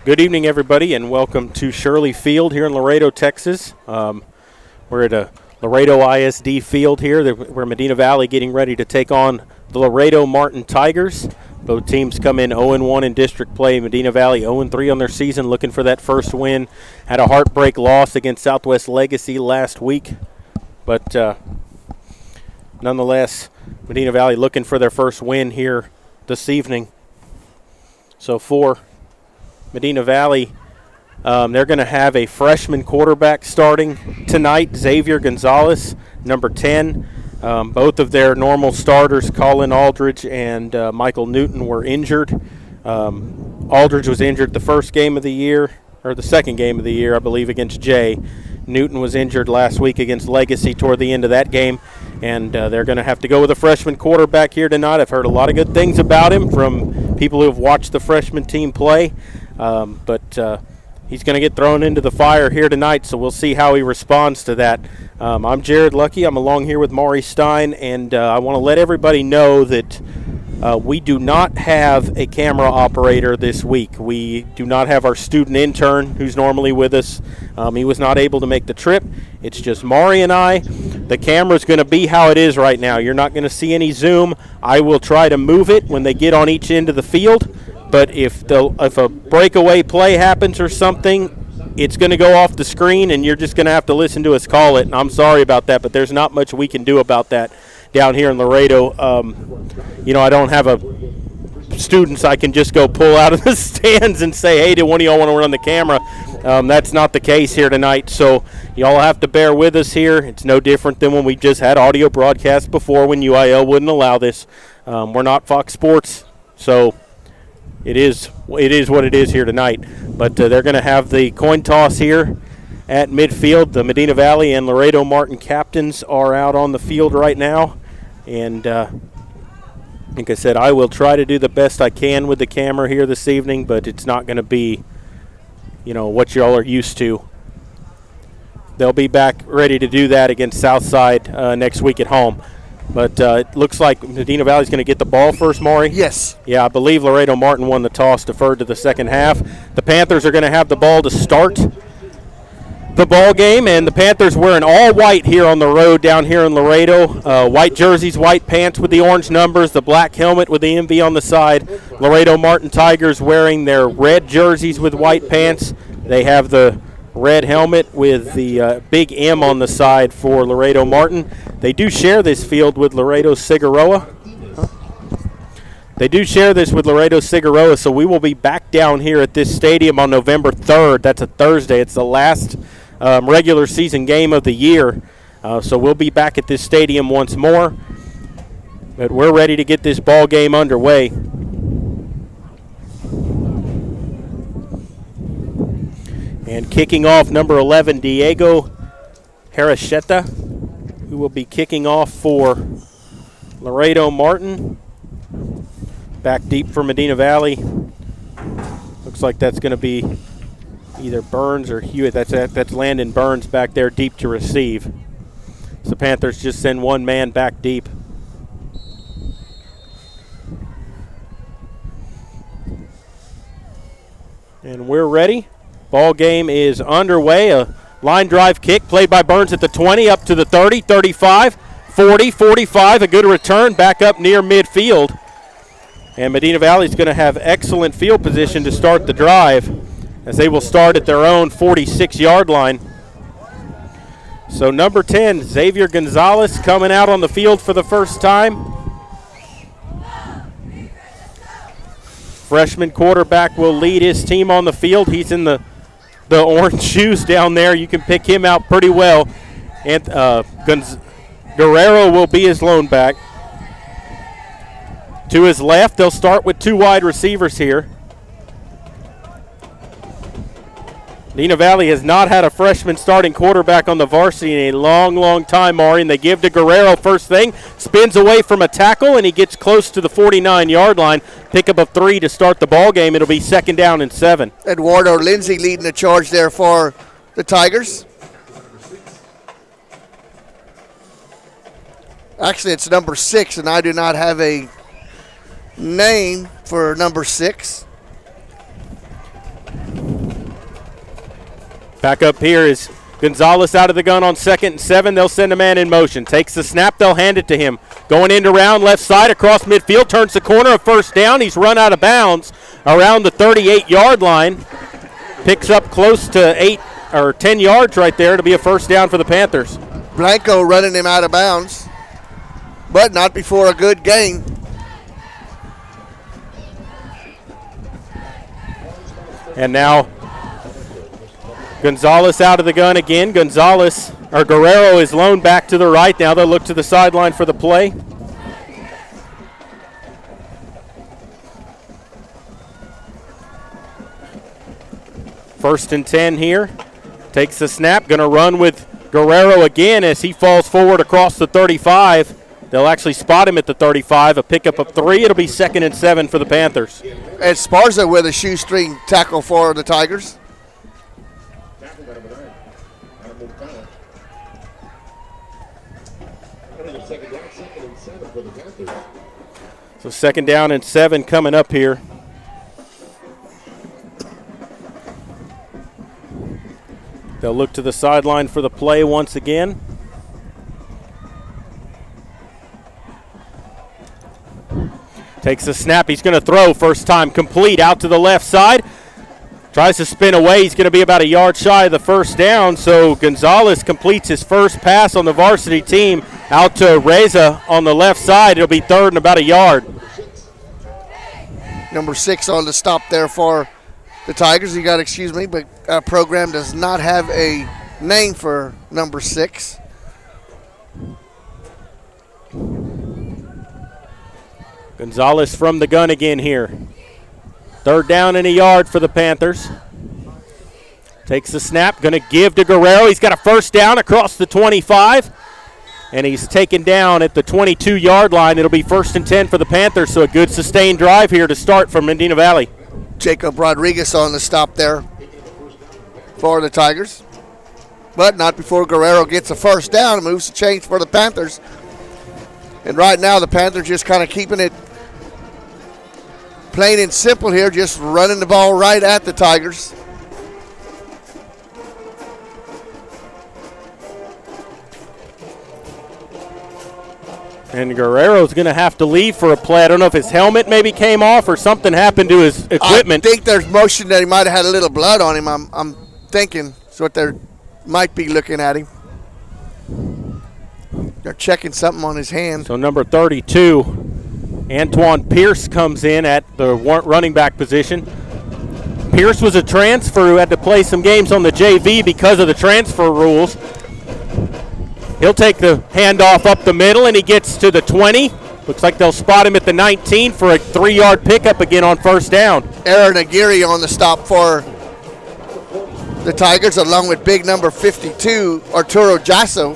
Good evening, everybody, and welcome to Shirley Field here in Laredo, Texas. We're at a Laredo ISD field here. We're Medina Valley getting ready to take on the Laredo Martin Tigers. Both teams come in 0-1 in district play. Medina Valley 0-3 on their season, looking for that first win. Had a heartbreak loss against Southwest Legacy last week, but nonetheless, Medina Valley looking for their first win here this evening. So for Medina Valley, they're going to have a freshman quarterback starting tonight, Xavier Gonzalez, number 10. Both of their normal starters, Colin Aldridge and Michael Newton, were injured. Aldridge was injured the first game of the year, or the second game of the year, I believe, against Jay. Newton was injured last week against Legacy toward the end of that game, and they're going to have to go with a freshman quarterback here tonight. I've heard a lot of good things about him from people who have watched the freshman team play, but he's going to get thrown into the fire here tonight, so we'll see how he responds to that. I'm Jared Lucky. I'm along here with Maury Stein, and I want to let everybody know that we do not have a camera operator this week. We do not have our student intern who's normally with us. He was not able to make the trip. It's just Maury and I. The camera's going to be how it is right now. You're not going to see any zoom. I will try to move it when they get on each end of the field. But if a breakaway play happens or something, it's going to go off the screen, and you're just going to have to listen to us call it. And I'm sorry about that, but there's not much we can do about that down here in Laredo. I don't have students I can just go pull out of the stands and say, hey, do one of y'all want to run the camera? That's not the case here tonight, so y'all have to bear with us here. It's no different than when we just had audio broadcasts before when UIL wouldn't allow this. We're not Fox Sports, so it is what it is here tonight. But they're going to have the coin toss here at midfield. The Medina Valley and Laredo Martin captains are out on the field right now. And like I said, I will try to do the best I can with the camera here this evening, but it's not going to be, what y'all are used to. They'll be back ready to do that against Southside next week at home. But it looks like Medina Valley's going to get the ball first, Maury. Yes. Yeah, I believe Laredo Martin won the toss, deferred to the second half. The Panthers are going to have the ball to start the ball game, and the Panthers wearing all white here on the road down here in Laredo. White jerseys, white pants with the orange numbers, the black helmet with the MV on the side. Laredo Martin Tigers wearing their red jerseys with white pants. They have the red helmet with the big M on the side for Laredo Martin. They do share this field with Laredo Cigaroa. They do share this with Laredo Cigaroa, so we will be back down here at this stadium on November 3rd. That's a Thursday. It's the last regular season game of the year. So we'll be back at this stadium once more. But we're ready to get this ball game underway. And kicking off, number 11, Diego Harasheta, who will be kicking off for Laredo Martin. Back deep for Medina Valley. Looks like that's going to be either Burns or Hewitt. That's Landon Burns back there deep to receive. So the Panthers just send one man back deep. And we're ready. Ball game is underway. A line drive kick played by Burns at the 20, up to the 30, 35, 40, 45. A good return back up near midfield. And Medina Valley is going to have excellent field position to start the drive, as they will start at their own 46-yard line. So number 10, Xavier Gonzalez, coming out on the field for the first time. Freshman quarterback will lead his team on the field. He's in the orange shoes down there. You can pick him out pretty well. And Guerrero will be his lone back. To his left, they'll start with two wide receivers here. Medina Valley has not had a freshman starting quarterback on the varsity in a long, long time, Maury, and they give to Guerrero first thing. Spins away from a tackle, and he gets close to the 49-yard line. Pickup of 3 to start the ball game. It'll be 2nd down and 7. Eduardo Lindsay leading the charge there for the Tigers. Actually, it's number 6, and I do not have a name for number 6. Back up here is Gonzalez out of the gun on 2nd and 7. They'll send a man in motion. Takes the snap. They'll hand it to him. Going into round left side across midfield. Turns the corner. A first down. He's run out of bounds around the 38-yard line. Picks up close to 8 or 10 yards right there to be a first down for the Panthers. Blanco running him out of bounds, but not before a good gain. And now Gonzalez out of the gun again. Guerrero is loaned back to the right. Now they'll look to the sideline for the play. First and 10 here. Takes the snap. Going to run with Guerrero again as he falls forward across the 35. They'll actually spot him at the 35. A pickup of 3. It'll be 2nd and 7 for the Panthers. And Sparza with a shoestring tackle for the Tigers. So 2nd down and 7 coming up here. They'll look to the sideline for the play once again. Takes a snap. He's going to throw. First time complete out to the left side. Tries to spin away. He's going to be about a yard shy of the first down. So Gonzalez completes his first pass on the varsity team out to Reza on the left side. It'll be 3rd and about a yard. Number 6 on the stop there for the Tigers. You got to excuse me, but our program does not have a name for number 6. Gonzalez from the gun again here. 3rd down and a yard for the Panthers. Takes the snap, going to give to Guerrero. He's got a first down across the 25, and he's taken down at the 22-yard line. It'll be 1st and 10 for the Panthers, so a good sustained drive here to start from Medina Valley. Jacob Rodriguez on the stop there for the Tigers, but not before Guerrero gets a first down and moves the chains for the Panthers. And right now the Panthers just kind of keeping it plain and simple here, just running the ball right at the Tigers. And Guerrero's going to have to leave for a play. I don't know if his helmet maybe came off or something happened to his equipment. I think there's motion that he might have had a little blood on him. I'm thinking that's what they might be looking at him. They're checking something on his hand. So number 32, Antoine Pierce comes in at the running back position. Pierce was a transfer who had to play some games on the JV because of the transfer rules. He'll take the handoff up the middle, and he gets to the 20. Looks like they'll spot him at the 19 for a 3-yard pickup again on first down. Aaron Aguirre on the stop for the Tigers, along with big number 52, Arturo Jasso.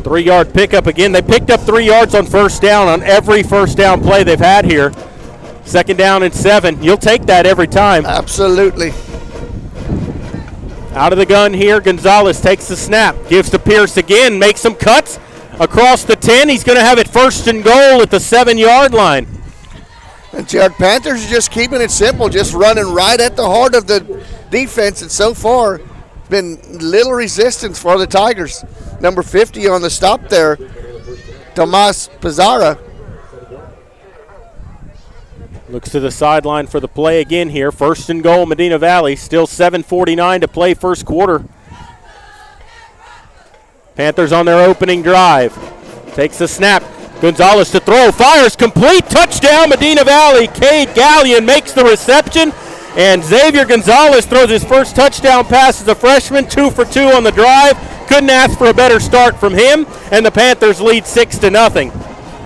3-yard pickup again. They picked up 3 yards on first down on every first down play they've had here. 2nd down and 7. You'll take that every time. Absolutely. Out of the gun here, Gonzalez takes the snap, gives to Pierce again, makes some cuts across the 10. He's going to have it 1st and goal at the 7-yard line. And Jared Panthers is just keeping it simple, just running right at the heart of the defense. And so far, been little resistance for the Tigers. Number 50 on the stop there, Tomas Pizarra. Looks to the sideline for the play again here. 1st and goal, Medina Valley. Still 7:49 to play first quarter. Panthers on their opening drive. Takes the snap. Gonzalez to throw. Fires complete. Touchdown, Medina Valley. Cade Gallion makes the reception. And Xavier Gonzalez throws his first touchdown pass as a freshman. 2 for 2 on the drive. Couldn't ask for a better start from him. And the Panthers lead 6-0.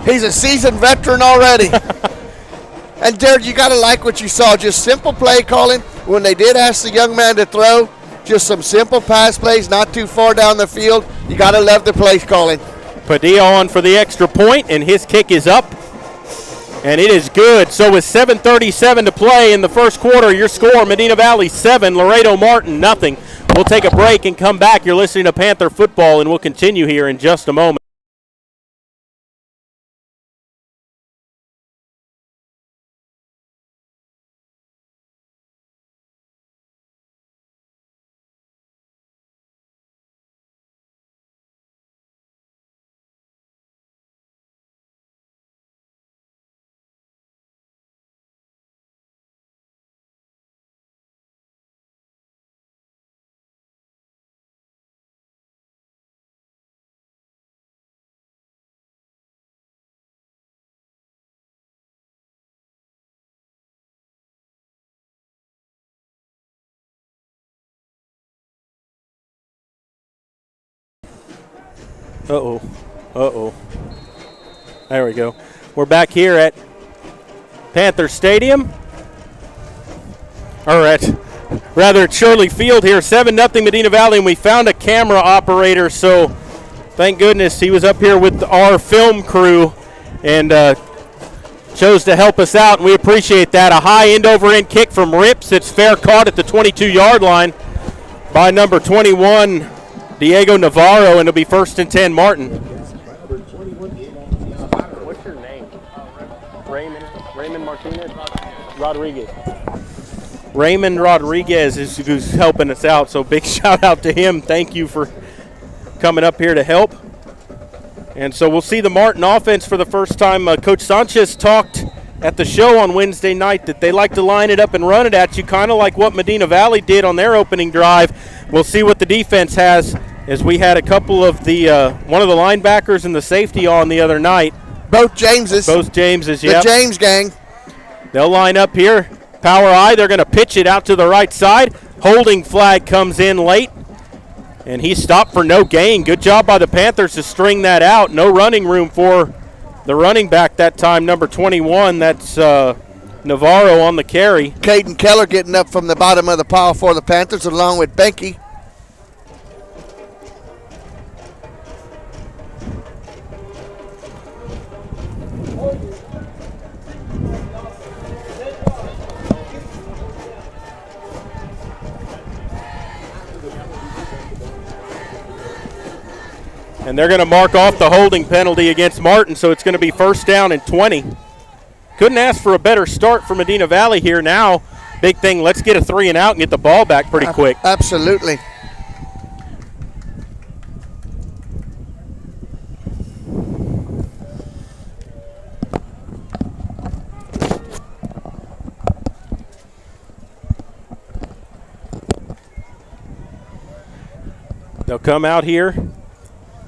He's a seasoned veteran already. And, Jared, you got to like what you saw. Just simple play calling. When they did ask the young man to throw, just some simple pass plays, not too far down the field. You got to love the play calling. Padilla on for the extra point, and his kick is up. And it is good. So with 7:37 to play in the first quarter, your score, Medina Valley 7, Laredo Martin nothing. We'll take a break and come back. You're listening to Panther Football, and we'll continue here in just a moment. Uh-oh. There we go. We're back here at Panther Stadium. Or at Shirley Field here. 7-0 Medina Valley, and we found a camera operator, so thank goodness he was up here with our film crew and chose to help us out, and we appreciate that. A high end-over-end kick from Rips. It's fair caught at the 22-yard line by number 21, Diego Navarro, and it'll be 1st and 10, Martin. What's your name? Raymond Martinez? Rodriguez. Raymond Rodriguez is who's helping us out, so big shout out to him. Thank you for coming up here to help. And so we'll see the Martin offense for the first time. Coach Sanchez talked at the show on Wednesday night that they like to line it up and run it at you, kind of like what Medina Valley did on their opening drive. We'll see what the defense has, as we had a couple of the one of the linebackers and the safety on the other night. Both Jameses. Yep. The James gang. They'll line up here. Power I, they're going to pitch it out to the right side. Holding flag comes in late, and he stopped for no gain. Good job by the Panthers to string that out. No running room for the running back that time, number 21. That's Navarro on the carry. Caden Keller getting up from the bottom of the pile for the Panthers, along with Benke. And they're going to mark off the holding penalty against Martin, so it's going to be 1st down and 20. Couldn't ask for a better start for Medina Valley here now. Big thing, let's get a 3 and out and get the ball back pretty quick. Absolutely. They'll come out here.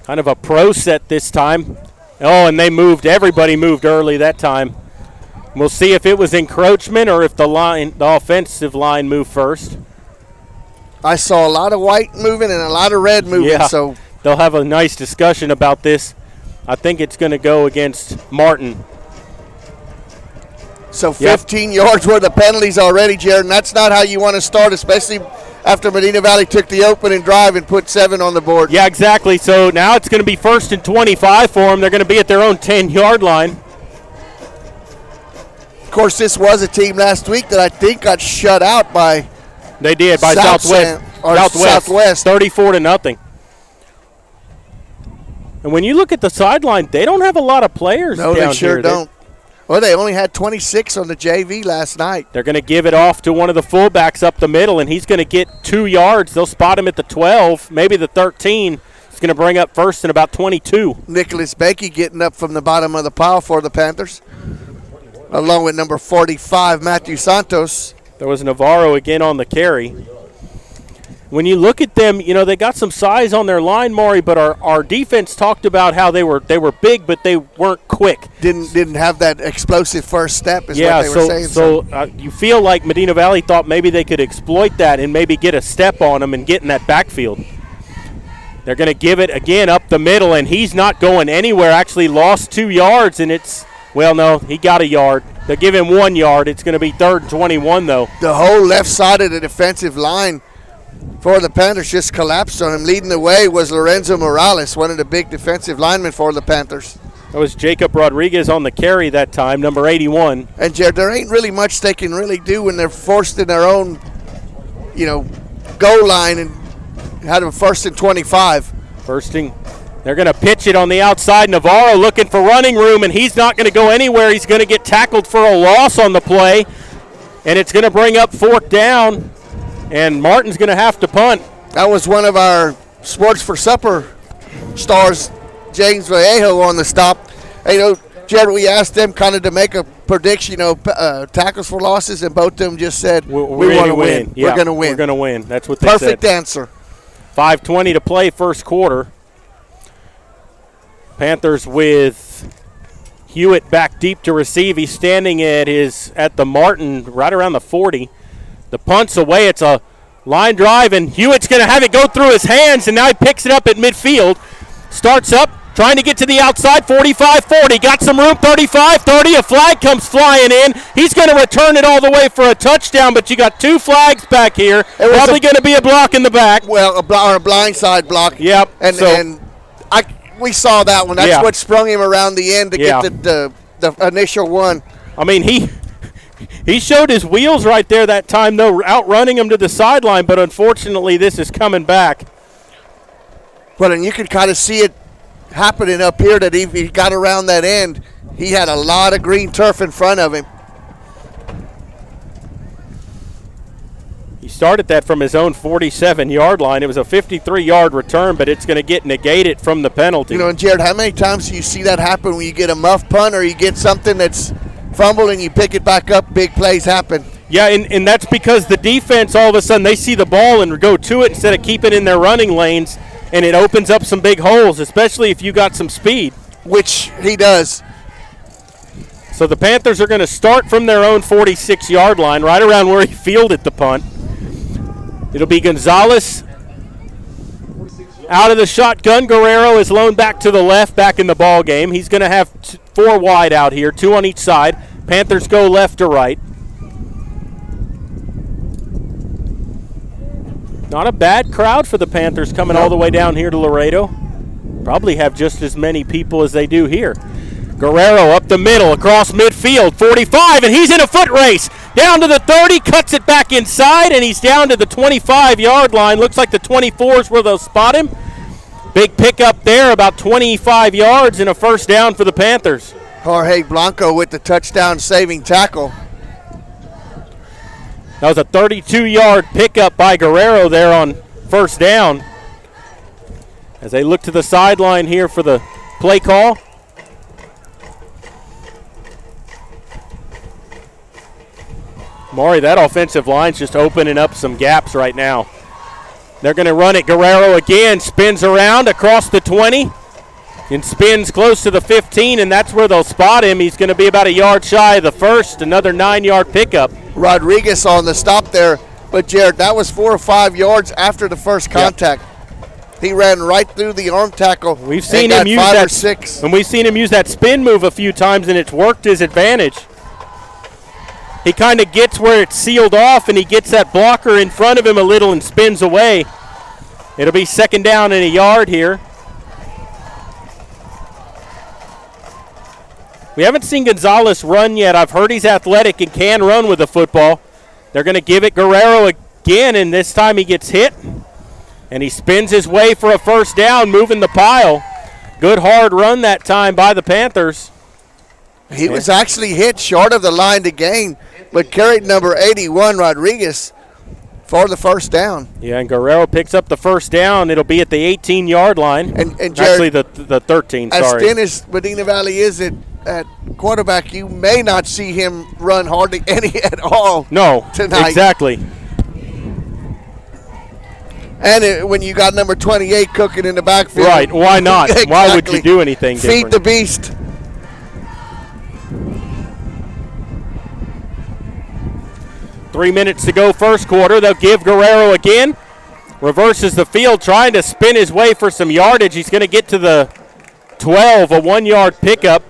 Kind of a pro set this time. Oh, and everybody moved early that time. We'll see if it was encroachment or if the offensive line moved first. I saw a lot of white moving and a lot of red moving. Yeah, so they'll have a nice discussion about this. I think it's going to go against Martin. So 15 yards worth of penalties already, Jared, and that's not how you want to start, especially after Medina Valley took the opening drive and put 7 on the board. Yeah, exactly. So now it's going to be 1st and 25 for them. They're going to be at their own 10-yard line. Of course, this was a team last week that I think got shut out by They did by Southwest. 34-0. And when you look at the sideline, they don't have a lot of players down here. No, they sure don't. Well, they only had 26 on the JV last night. They're going to give it off to one of the fullbacks up the middle, and he's going to get 2 yards. They'll spot him at the 12, maybe the 13. It's going to bring up 1st and about 22. Nicholas Becky getting up from the bottom of the pile for the Panthers, along with number 45, Matthew Santos. There was Navarro again on the carry. When you look at them, they got some size on their line, Maury, but our defense talked about how they were big, but they weren't quick. Didn't have that explosive first step is what they were saying. So you feel like Medina Valley thought maybe they could exploit that and maybe get a step on them and get in that backfield. They're going to give it again up the middle, and he's not going anywhere. Actually lost 2 yards, and he got a yard. They'll give him 1 yard. It's going to be 3rd and 21, though. The whole left side of the defensive line for the Panthers just collapsed on him. Leading the way was Lorenzo Morales, one of the big defensive linemen for the Panthers. That was Jacob Rodriguez on the carry that time, number 81. And Jared, there ain't really much they can really do when they're forced in their own, goal line and had them 1st and 25. They're going to pitch it on the outside. Navarro looking for running room, and he's not going to go anywhere. He's going to get tackled for a loss on the play, and it's going to bring up 4th down. And Martin's going to have to punt. That was one of our Sports for Supper stars, James Vallejo, on the stop. Jared, we asked them kind of to make a prediction, tackles for losses, and both of them just said, we want to win. Yeah, we're going to win. We're going to win. That's what they said. Perfect said. answer. 5:20 to play, first quarter. Panthers with Hewitt back deep to receive. He's standing at the Martin right around the 40. The punt's away. It's a line drive, and Hewitt's going to have it go through his hands, and now he picks it up at midfield. Starts up, trying to get to the outside, 45-40. Got some room, 35-30. A flag comes flying in. He's going to return it all the way for a touchdown, but you got 2 flags back here. Probably going to be a block in the back. Well, a blindside block. Yep. And we saw that one. That's what sprung him around the end to get the initial one. I mean, he showed his wheels right there that time, though, outrunning him to the sideline, but unfortunately this is coming back. Well, and you can kind of see it happening up here that if he got around that end, he had a lot of green turf in front of him. He started that from his own 47-yard line. It was a 53-yard return, but it's going to get negated from the penalty. You know, and Jared, how many times do you see that happen when you get a muff punt or you get something that's fumbled and you pick it back up, big plays happen? Yeah, and that's because the defense, all of a sudden, they see the ball and go to it instead of keeping it in their running lanes, and it opens up some big holes, especially if you got some speed. Which he does. So the Panthers are going to start from their own 46-yard line, right around where he fielded the punt. It'll be Gonzalez out of the shotgun. Guerrero is loaned back to the left, back in the ball game. He's going to have 4 wide out here, 2 on each side. Panthers go left to right. Not a bad crowd for the Panthers coming all the way down here to Laredo. Probably have just as many people as they do here. Guerrero up the middle, across midfield, 45, and he's in a foot race. Down to the 30, cuts it back inside, and he's down to the 25-yard line. Looks like the 24 is where they'll spot him. Big pickup there, about 25 yards and a first down for the Panthers. Jorge Blanco with the touchdown-saving tackle. That was a 32-yard pickup by Guerrero there on first down. As they look to the sideline here for the play call. Maury, that offensive line's just opening up some gaps right now. They're going to run it. Guerrero again spins around across the 20 and spins close to the 15, and that's where they'll spot him. He's going to be about a yard shy of the first, another 9-yard pickup. Rodriguez on the stop there, but Jared, that was 4 or 5 yards after the first contact. Yep. He ran right through the arm tackle. We've seen him use 5 or 6. And we've seen him use that spin move a few times, and it's worked his advantage. He kind of gets where it's sealed off, and he gets that blocker in front of him a little and spins away. It'll be second down and a yard here. We haven't seen Gonzalez run yet. I've heard he's athletic and can run with the football. They're going to give it Guerrero again, and this time he gets hit. And he spins his way for a first down, moving the pile. Good hard run that time by the Panthers. He was actually hit short of the line to gain, but carried number 81, Rodriguez, for the first down. Yeah, and Guerrero picks up the first down. It'll be at the 18-yard line. And Jared, actually, the 13, sorry. As thin as Medina Valley is at quarterback, you may not see him run hardly any at all tonight. Exactly. And when you got number 28 cooking in the backfield. Right, why not? Exactly. Why would you do anything different? Feed the beast. Three minutes to go first quarter. They'll give Guerrero again. Reverses the field, trying to spin his way for some yardage. He's going to get to the 12, a 1-yard pickup.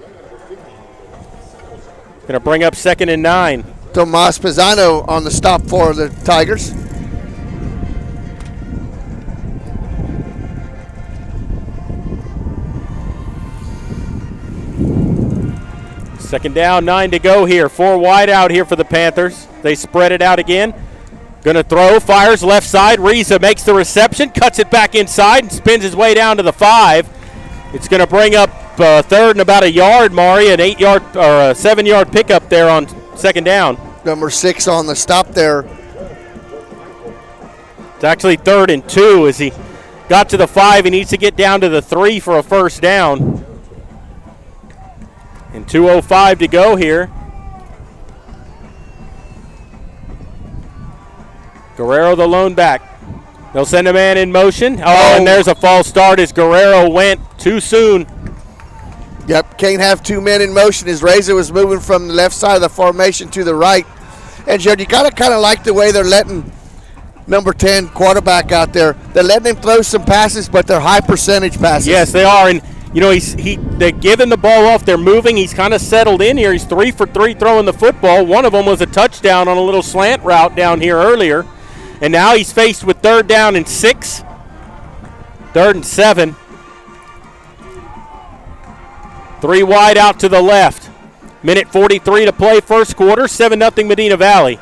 Going to bring up 2nd and 9. Tomas Pisano on the stop for the Tigers. Second down, 9 to go here. 4 wide out here for the Panthers. They spread it out again. Going to throw, fires left side. Reza makes the reception, cuts it back inside, and spins his way down to the 5. It's going to bring up third and about a yard, Maury, an 8-yard or a 7-yard pickup there on second down. Number 6 on the stop there. It's actually 3rd and 2 as he got to the 5. He needs to get down to the 3 for a first down. And 2:05 to go here. Guerrero the lone back. They'll send a man in motion. And there's a false start as Guerrero went too soon. Yep, can't have 2 men in motion as Reza was moving from the left side of the formation to the right. And Jared, you gotta kind of like the way they're letting number 10 quarterback out there. They're letting him throw some passes, but they're high percentage passes. Yes, they are. And, you know, they're giving the ball off. They're moving. He's kind of settled in here. He's 3 for 3 throwing the football. One of them was a touchdown on a little slant route down here earlier. And now he's faced with 3rd down and 6, 3rd and 7. 3 wide out to the left. Minute 43 to play, first quarter, 7-0 Medina Valley.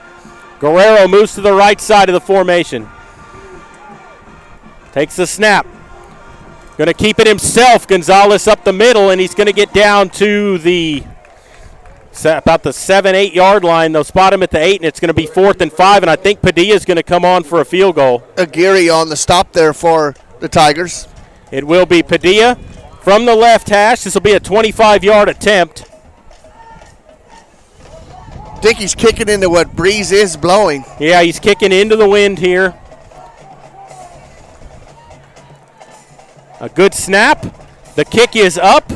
Guerrero moves to the right side of the formation. Takes the snap. Going to keep it himself. Gonzalez up the middle, and he's going to get down to about the 7-8 yard line. They'll spot him at the 8, and it's going to be 4th and 5, and I think Padilla's going to come on for a field goal. Aguirre on the stop there for the Tigers. It will be Padilla from the left hash. This will be a 25-yard attempt. I think he's kicking into what breeze is blowing. Yeah, he's kicking into the wind here. A good snap. The kick is up,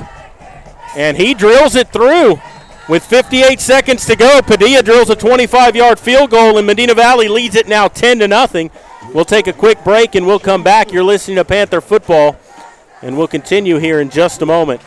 and he drills it through. With 58 seconds to go, Padilla drills a 25-yard field goal, and Medina Valley leads it now 10-0. We'll take a quick break, and we'll come back. You're listening to Panther Football, and we'll continue here in just a moment.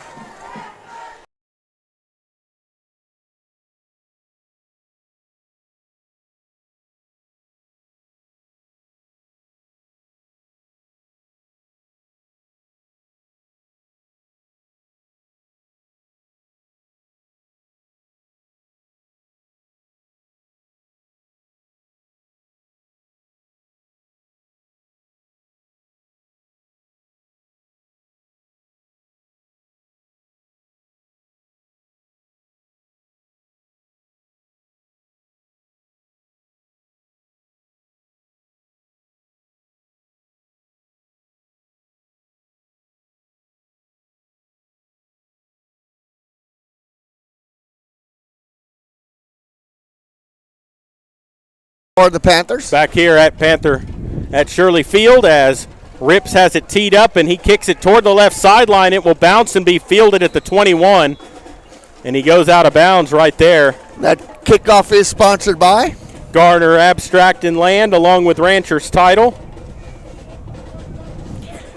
For the Panthers. Back here at Panther at Shirley Field as Rips has it teed up and he kicks it toward the left sideline. It will bounce and be fielded at the 21, and he goes out of bounds right there. That kickoff is sponsored by Garner Abstract and Land along with Rancher's Title.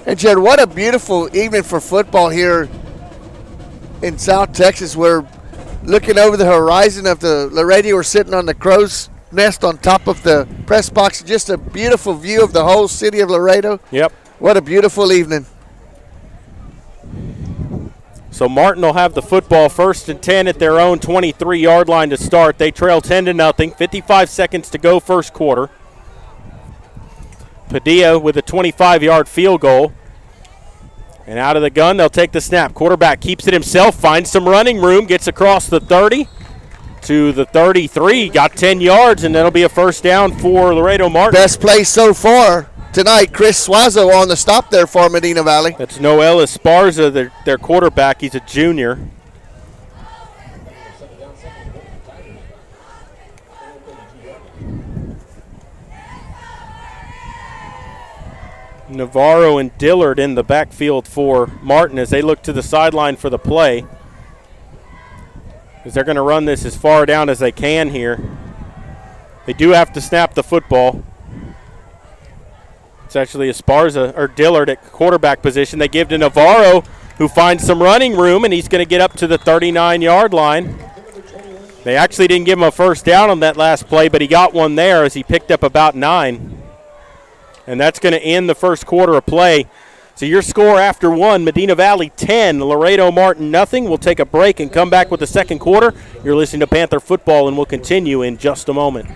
And Jared, what a beautiful evening for football here in South Texas. We're looking over the horizon of the Laredo. We're sitting on the crow's nest on top of the press box. Just a beautiful view of the whole city of Laredo. Yep. What a beautiful evening. So Martin will have the football, 1st and 10 at their own 23-yard line to start. They trail 10-0. 55 seconds to go, first quarter. Padilla with a 25-yard field goal. And out of the gun, they'll take the snap. Quarterback keeps it himself, finds some running room, gets across the 30 to the 33, got 10 yards, and that'll be a first down for Laredo Martin. Best play so far tonight. Chris Suazo on the stop there for Medina Valley. That's Noel Esparza, their quarterback. He's a junior. Navarro and Dillard in the backfield for Martin as they look to the sideline for the play. As they're going to run this as far down as they can here. They do have to snap the football. It's actually Esparza or Dillard at quarterback position. They give to Navarro, who finds some running room, and he's going to get up to the 39-yard line. They actually didn't give him a first down on that last play, but he got one there as he picked up about 9. And that's going to end the first quarter of play. So your score after 1, Medina Valley 10, Laredo Martin nothing. We'll take a break and come back with the second quarter. You're listening to Panther Football, and we'll continue in just a moment.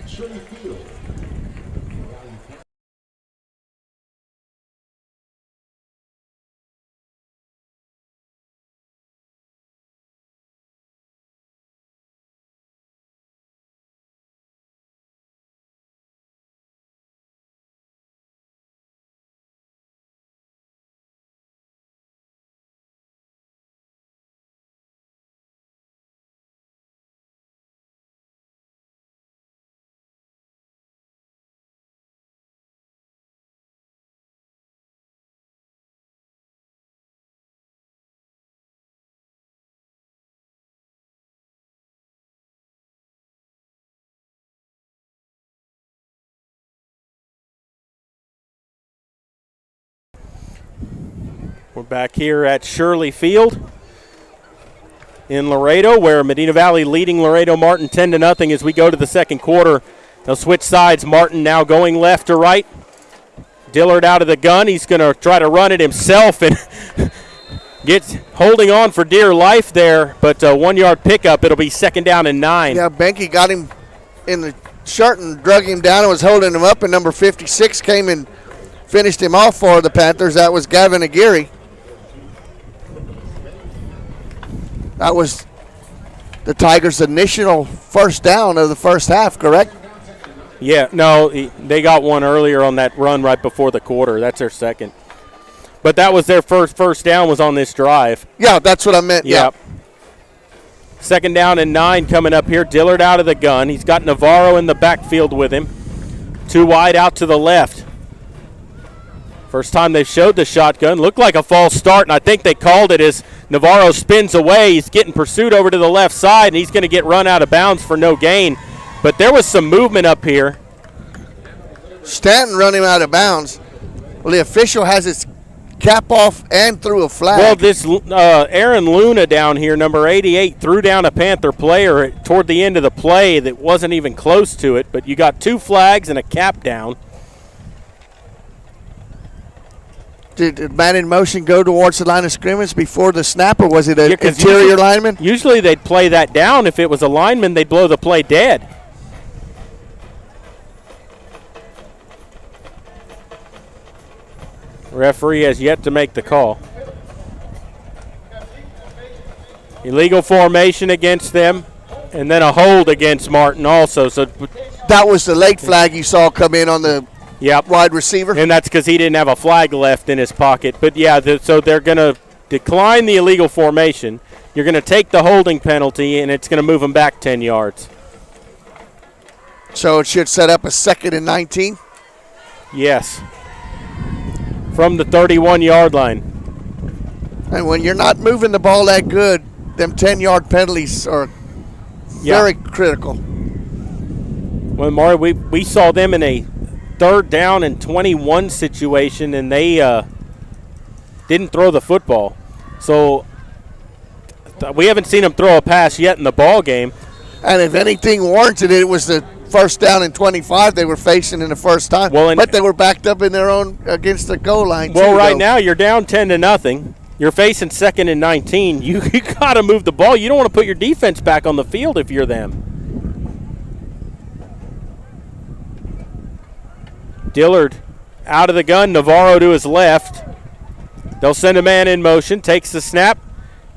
We're back here at Shirley Field in Laredo, where Medina Valley leading Laredo Martin 10-0 as we go to the second quarter. They'll switch sides. Martin now going left to right. Dillard out of the gun. He's going to try to run it himself and gets holding on for dear life there, but 1 yard pickup. It'll be 2nd down and 9. Yeah, Benke got him in the shirt and drug him down and was holding him up, and number 56 came and finished him off for the Panthers. That was Gavin Aguirre. That was the Tigers' initial first down of the first half, correct? Yeah, no, they got one earlier on that run right before the quarter. That's their second. But that was their first down was on this drive. Yeah, that's what I meant. Yep. 2nd down and 9 coming up here. Dillard out of the gun. He's got Navarro in the backfield with him. 2 wide out to the left. First time they've showed the shotgun. Looked like a false start, and I think they called it as Navarro spins away. He's getting pursued over to the left side, and he's going to get run out of bounds for no gain. But there was some movement up here. Stanton run him out of bounds. Well, the official has his cap off and threw a flag. Well, this Aaron Luna down here, number 88, threw down a Panther player toward the end of the play that wasn't even close to it. But you got 2 flags and a cap down. Did man in motion go towards the line of scrimmage before the snap, or was it an interior lineman? Usually they'd play that down. If it was a lineman, they'd blow the play dead. Referee has yet to make the call. Illegal formation against them, and then a hold against Martin also. So that was the late flag you saw come in on the wide receiver. And that's because he didn't have a flag left in his pocket. But, yeah, so they're going to decline the illegal formation. You're going to take the holding penalty, and it's going to move them back 10 yards. So it should set up a 2nd and 19? Yes. From the 31-yard line. And when you're not moving the ball that good, them 10-yard penalties are very critical. Well, Maury, we saw them in a 3rd down and 21 situation, and they didn't throw the football. So we haven't seen them throw a pass yet in the ball game. And if anything warranted it, it was the 1st down and 25 they were facing in the first time. Well, but they were backed up in their own against the goal line. Well, right now you're down 10-0. You're facing 2nd and 19. You got to move the ball. You don't want to put your defense back on the field if you're them. Dillard out of the gun. Navarro to his left. They'll send a man in motion. Takes the snap.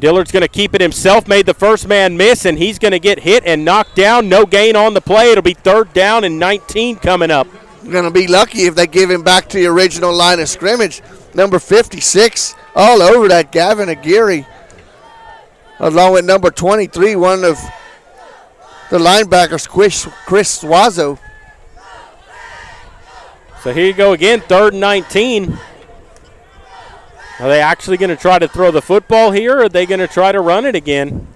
Dillard's going to keep it himself. Made the first man miss, and he's going to get hit and knocked down. No gain on the play. It'll be 3rd down and 19 coming up. Going to be lucky if they give him back to the original line of scrimmage. Number 56 all over that Gavin Aguirre, along with number 23, one of the linebackers, Chris Suazo. So here you go again, 3rd and 19. Are they actually going to try to throw the football here, or are they going to try to run it again?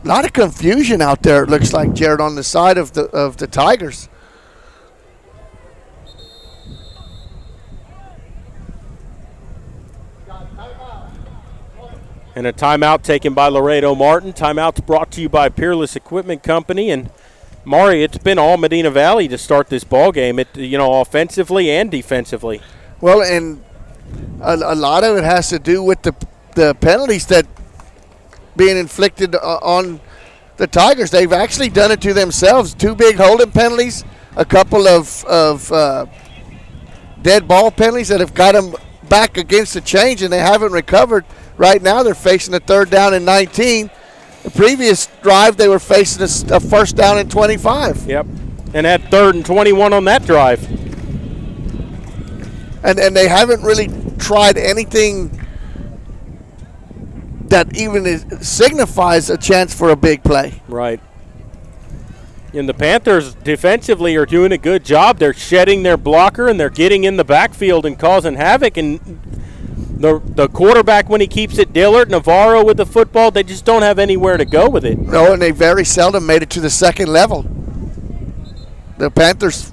A lot of confusion out there, it looks like, Jared, on the side of the Tigers. And a timeout taken by Laredo Martin. Timeout's brought to you by Peerless Equipment Company. And Maury, it's been all Medina Valley to start this ball game, offensively and defensively. Well, and a lot of it has to do with the penalties that being inflicted on the Tigers. They've actually done it to themselves. 2 big holding penalties, a couple of dead ball penalties that have got them back against the change, and they haven't recovered. Right now they're facing a 3rd down and 19. The previous drive they were facing a 1st down and 25. Yep, and had 3rd and 21 on that drive. And they haven't really tried anything that even signifies a chance for a big play. Right. And the Panthers defensively are doing a good job. They're shedding their blocker, and they're getting in the backfield and causing havoc. And the quarterback, when he keeps it, Dillard, Navarro with the football, they just don't have anywhere to go with it. No, and they very seldom made it to the second level. The Panthers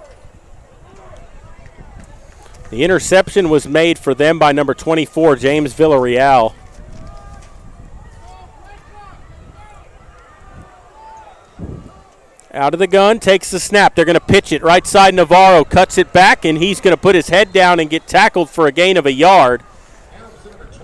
The interception was made for them by number 24, James Villarreal. Out of the gun, takes the snap. They're going to pitch it right side. Navarro cuts it back, and he's going to put his head down and get tackled for a gain of a yard.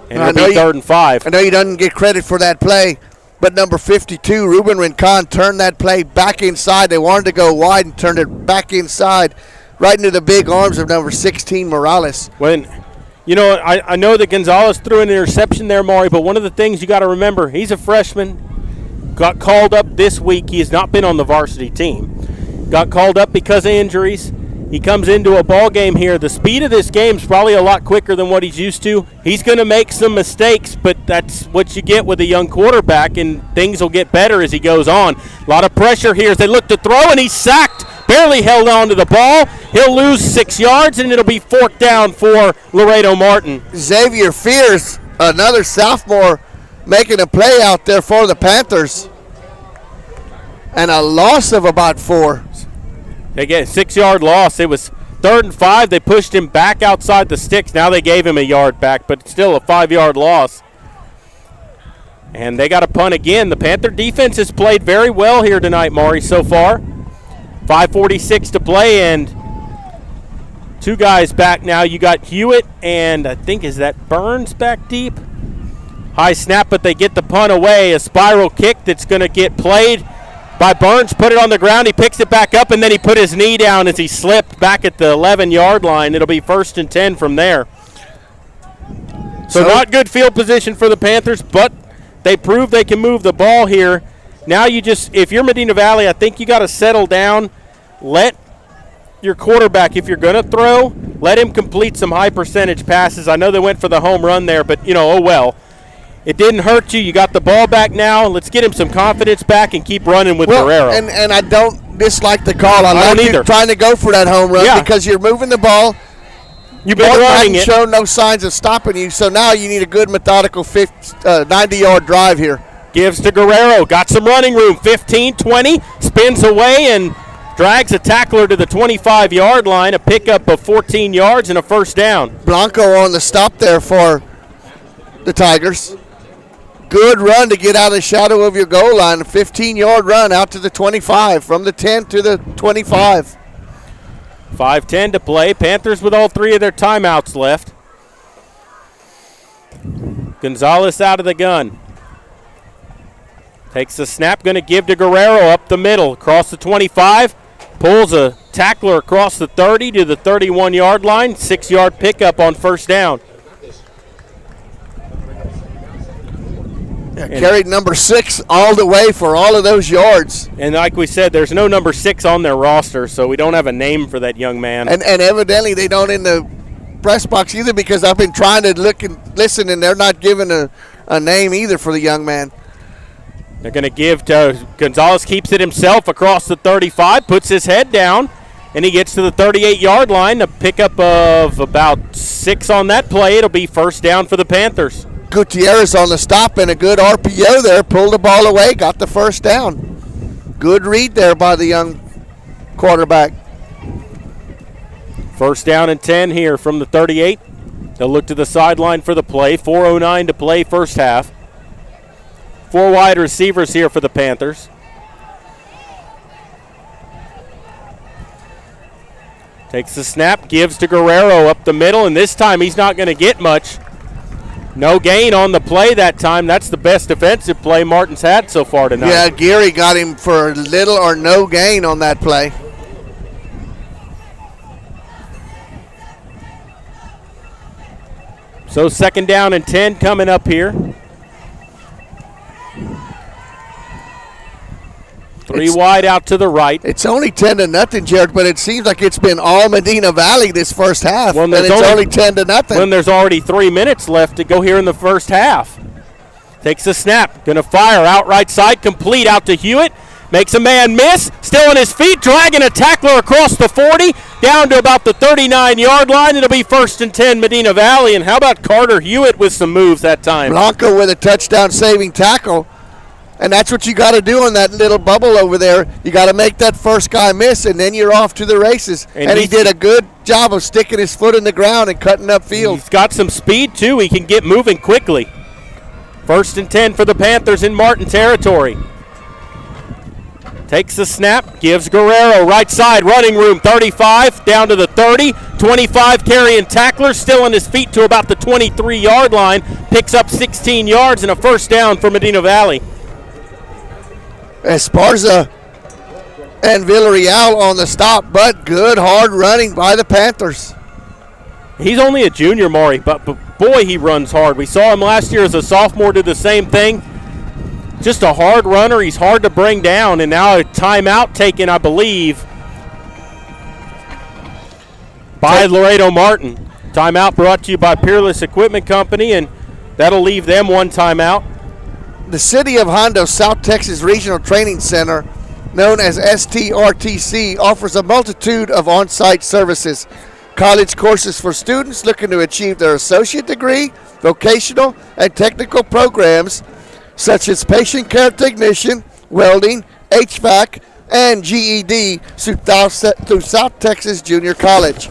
And it'll be 3rd and 5. I know he doesn't get credit for that play, but number 52, Ruben Rincon, turned that play back inside. They wanted to go wide and turned it back inside, right into the big arms of number 16, Morales. I know that Gonzalez threw an interception there, Maury, but one of the things you got to remember, he's a freshman. Got called up this week. He has not been on the varsity team. Got called up because of injuries. He comes into a ball game here. The speed of this game is probably a lot quicker than what he's used to. He's going to make some mistakes, but that's what you get with a young quarterback, and things will get better as he goes on. A lot of pressure here as they look to throw, and he's sacked. Barely held on to the ball. He'll lose 6 yards, and it'll be 4th down for Laredo Martin. Xavier Fears, another sophomore, making a play out there for the Panthers. And a loss of about 4. They get a 6-yard loss. It was 3rd and 5. They pushed him back outside the sticks. Now they gave him a yard back, but still a 5-yard loss. And they got a punt again. The Panther defense has played very well here tonight, Maury, so far. 5:46 to play, and 2 guys back now. You got Hewitt, and I think, is that Burns back deep? High snap, but they get the punt away. A spiral kick that's going to get played by Burns. Put it on the ground. He picks it back up, and then he put his knee down as he slipped back at the 11-yard line. It'll be 1st and 10 from there. So not good field position for the Panthers, but they prove they can move the ball here. Now if you're Medina Valley, I think you got to settle down. Let your quarterback, if you're going to throw, let him complete some high percentage passes. I know they went for the home run there, but, oh well. It didn't hurt you. You got the ball back now. Let's get him some confidence back and keep running with Guerrero. And I don't dislike the call. I don't like either. you trying to go for that home run because you're moving the ball. You've been running it. Shown no signs of stopping you, so now you need a good methodical 90-yard drive here. Gives to Guerrero. Got some running room. 15, 20. Spins away and drags a tackler to the 25-yard line. A pickup of 14 yards and a 1st down. Blanco on the stop there for the Tigers. Good run to get out of the shadow of your goal line. A 15-yard run out to the 25, from the 10 to the 25. 5:10 to play. Panthers with all 3 of their timeouts left. Gonzalez out of the gun. Takes the snap, going to give to Guerrero up the middle, across the 25. Pulls a tackler across the 30 to the 31-yard line. 6-yard pickup on 1st down. Carried number 6 all the way for all of those yards. And like we said, there's no number 6 on their roster, so we don't have a name for that young man. And evidently they don't in the press box either, because I've been trying to look and listen, and they're not giving a name either for the young man. They're going to give to Gonzalez, keeps it himself across the 35, puts his head down, and he gets to the 38-yard line. A pickup of about 6 on that play. It'll be 1st down for the Panthers. Gutierrez on the stop and a good RPO there. Pulled the ball away, got the 1st down. Good read there by the young quarterback. 1st down and 10 here from the 38. They'll look to the sideline for the play. 4:09 to play, 1st half. 4 wide receivers here for the Panthers. Takes the snap, gives to Guerrero up the middle, and this time he's not going to get much. No gain on the play that time. That's the best defensive play Martin's had so far tonight. Yeah, Geary got him for little or no gain on that play. So 2nd down and 10 coming up here. 3 wide out to the right. It's only 10-0, Jared, but it seems like it's been all Medina Valley this 1st half. Well, and it's only 10-0. When there's already 3 minutes left to go here in the 1st half. Takes the snap. Going to fire out right side. Complete out to Hewitt. Makes a man miss. Still on his feet. Dragging a tackler across the 40. Down to about the 39-yard line. It'll be 1st and 10 Medina Valley. And how about Carter Hewitt with some moves that time? Blanco with a touchdown saving tackle. And that's what you got to do on that little bubble over there. You got to make that first guy miss, and then you're off to the races. And he did a good job of sticking his foot in the ground and cutting up field. He's got some speed, too. He can get moving quickly. 1st and 10 for the Panthers in Martin territory. Takes the snap, gives Guerrero right side, running room, 35, down to the 30, 25 carrying tackler, still on his feet to about the 23-yard line, picks up 16 yards and a first down for Medina Valley. Esparza and Villarreal on the stop, but good hard running by the Panthers. He's only a junior, Maury, but boy, he runs hard. We saw him last year as a sophomore do the same thing. Just a hard runner. He's hard to bring down, and now a timeout taken, I believe, by Laredo Martin. Timeout brought to you by Peerless Equipment Company, and that'll leave them one timeout. The City of Hondo's South Texas Regional Training Center, known as STRTC, offers a multitude of on-site services. College courses for students looking to achieve their associate degree, vocational, and technical programs such as patient care technician, welding, HVAC, and GED through South Texas Junior College.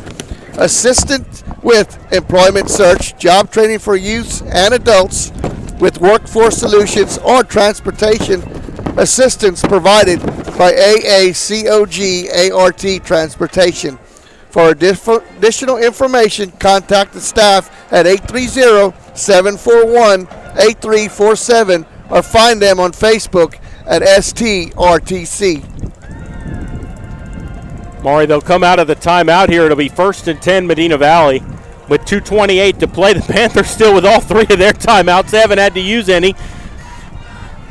Assistant with employment search, job training for youth and adults with workforce solutions or transportation assistance provided by AACOG ART Transportation. For additional information, contact the staff at 830-741-8347 or find them on Facebook at STRTC. Maury, they'll come out of the timeout here. It'll be 1st and 10 Medina Valley with 2:28 to play. The Panthers still with all 3 of their timeouts. They haven't had to use any.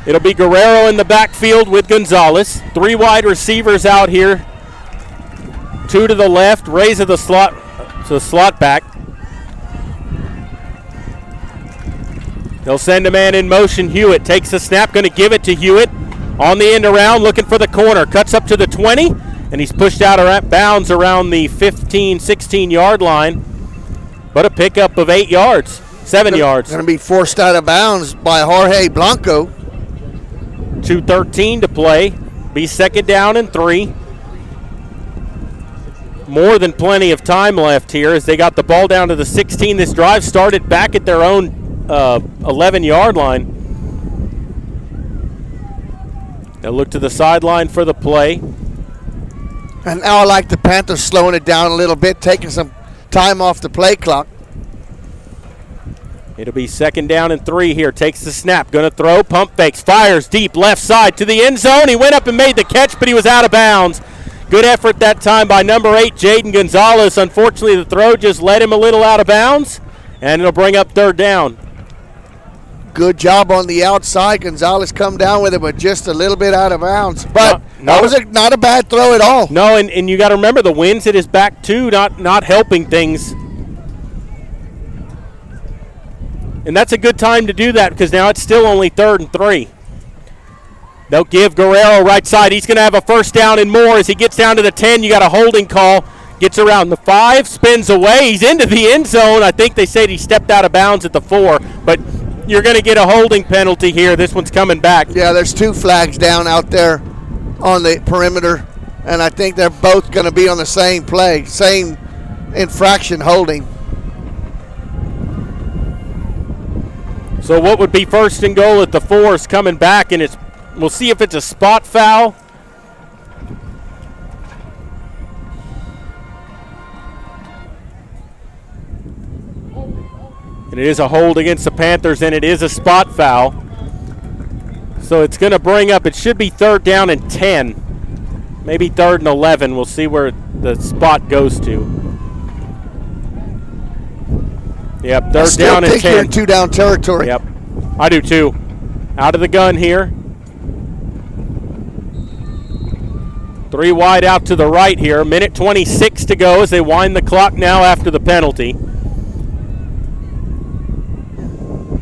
It'll be Guerrero in the backfield with Gonzalez. 3 wide receivers out here. 2 to the left. Rays of the slot back. They'll send a man in motion. Hewitt takes the snap, going to give it to Hewitt. On the end around, looking for the corner. Cuts up to the 20, and he's pushed out of bounds around the 15, 16-yard line. But a pickup of 8 yards, 7 yards. Going to be forced out of bounds by Jorge Blanco. 2:13 to play. Be 2nd down and 3. More than plenty of time left here as they got the ball down to the 16. This drive started back at their own 11-yard line. They'll look to the sideline for the play. And now I like the Panthers slowing it down a little bit, taking some time off the play clock. It'll be 2nd down and 3 here. Takes the snap, going to throw, pump fakes, fires deep left side to the end zone. He went up and made the catch, but he was out of bounds. Good effort that time by number 8, Jaden Gonzalez. Unfortunately, the throw just led him a little out of bounds, and it'll bring up 3rd down. Good job on the outside. Gonzalez come down with it, but just a little bit out of bounds. But that was not a bad throw at all. No, and you got to remember the wind's at his back too, not helping things. And that's a good time to do that because now it's still only 3rd and 3. They'll give Guerrero right side. He's going to have a first down and more. As he gets down to the 10, you got a holding call. Gets around the 5, spins away. He's into the end zone. I think they said he stepped out of bounds at the 4, but you're going to get a holding penalty here. This one's coming back. Yeah, there's 2 flags down out there on the perimeter, and I think they're both going to be on the same play, same infraction holding. So what would be 1st and goal at the 4 is coming back, and we'll see if it's a spot foul. And it is a hold against the Panthers, and it is a spot foul. So it's going to bring up, it should be 3rd down and 10. Maybe 3rd and 11. We'll see where the spot goes to. Yep, 3rd down and 10. I still think you're in 2-down territory. Yep, I do too. Out of the gun here. 3 wide out to the right here. 1:26 to go as they wind the clock now after the penalty.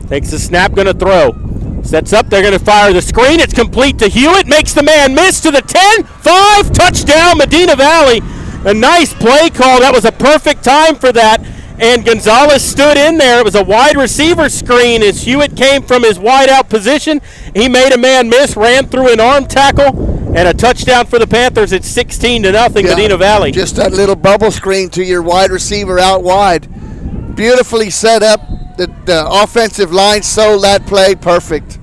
Takes the snap, going to throw. Sets up, they're going to fire the screen. It's complete to Hewitt. Makes the man miss to the 10. 5, touchdown Medina Valley. A nice play call. That was a perfect time for that. and Gonzalez stood in there. It was a wide receiver screen as Hewitt came from his wide out position. He made a man miss, ran through an arm tackle, and a touchdown for the Panthers. It's 16-0 Medina Valley. Just that little bubble screen to your wide receiver out wide. Beautifully set up. The offensive line sold that play perfect.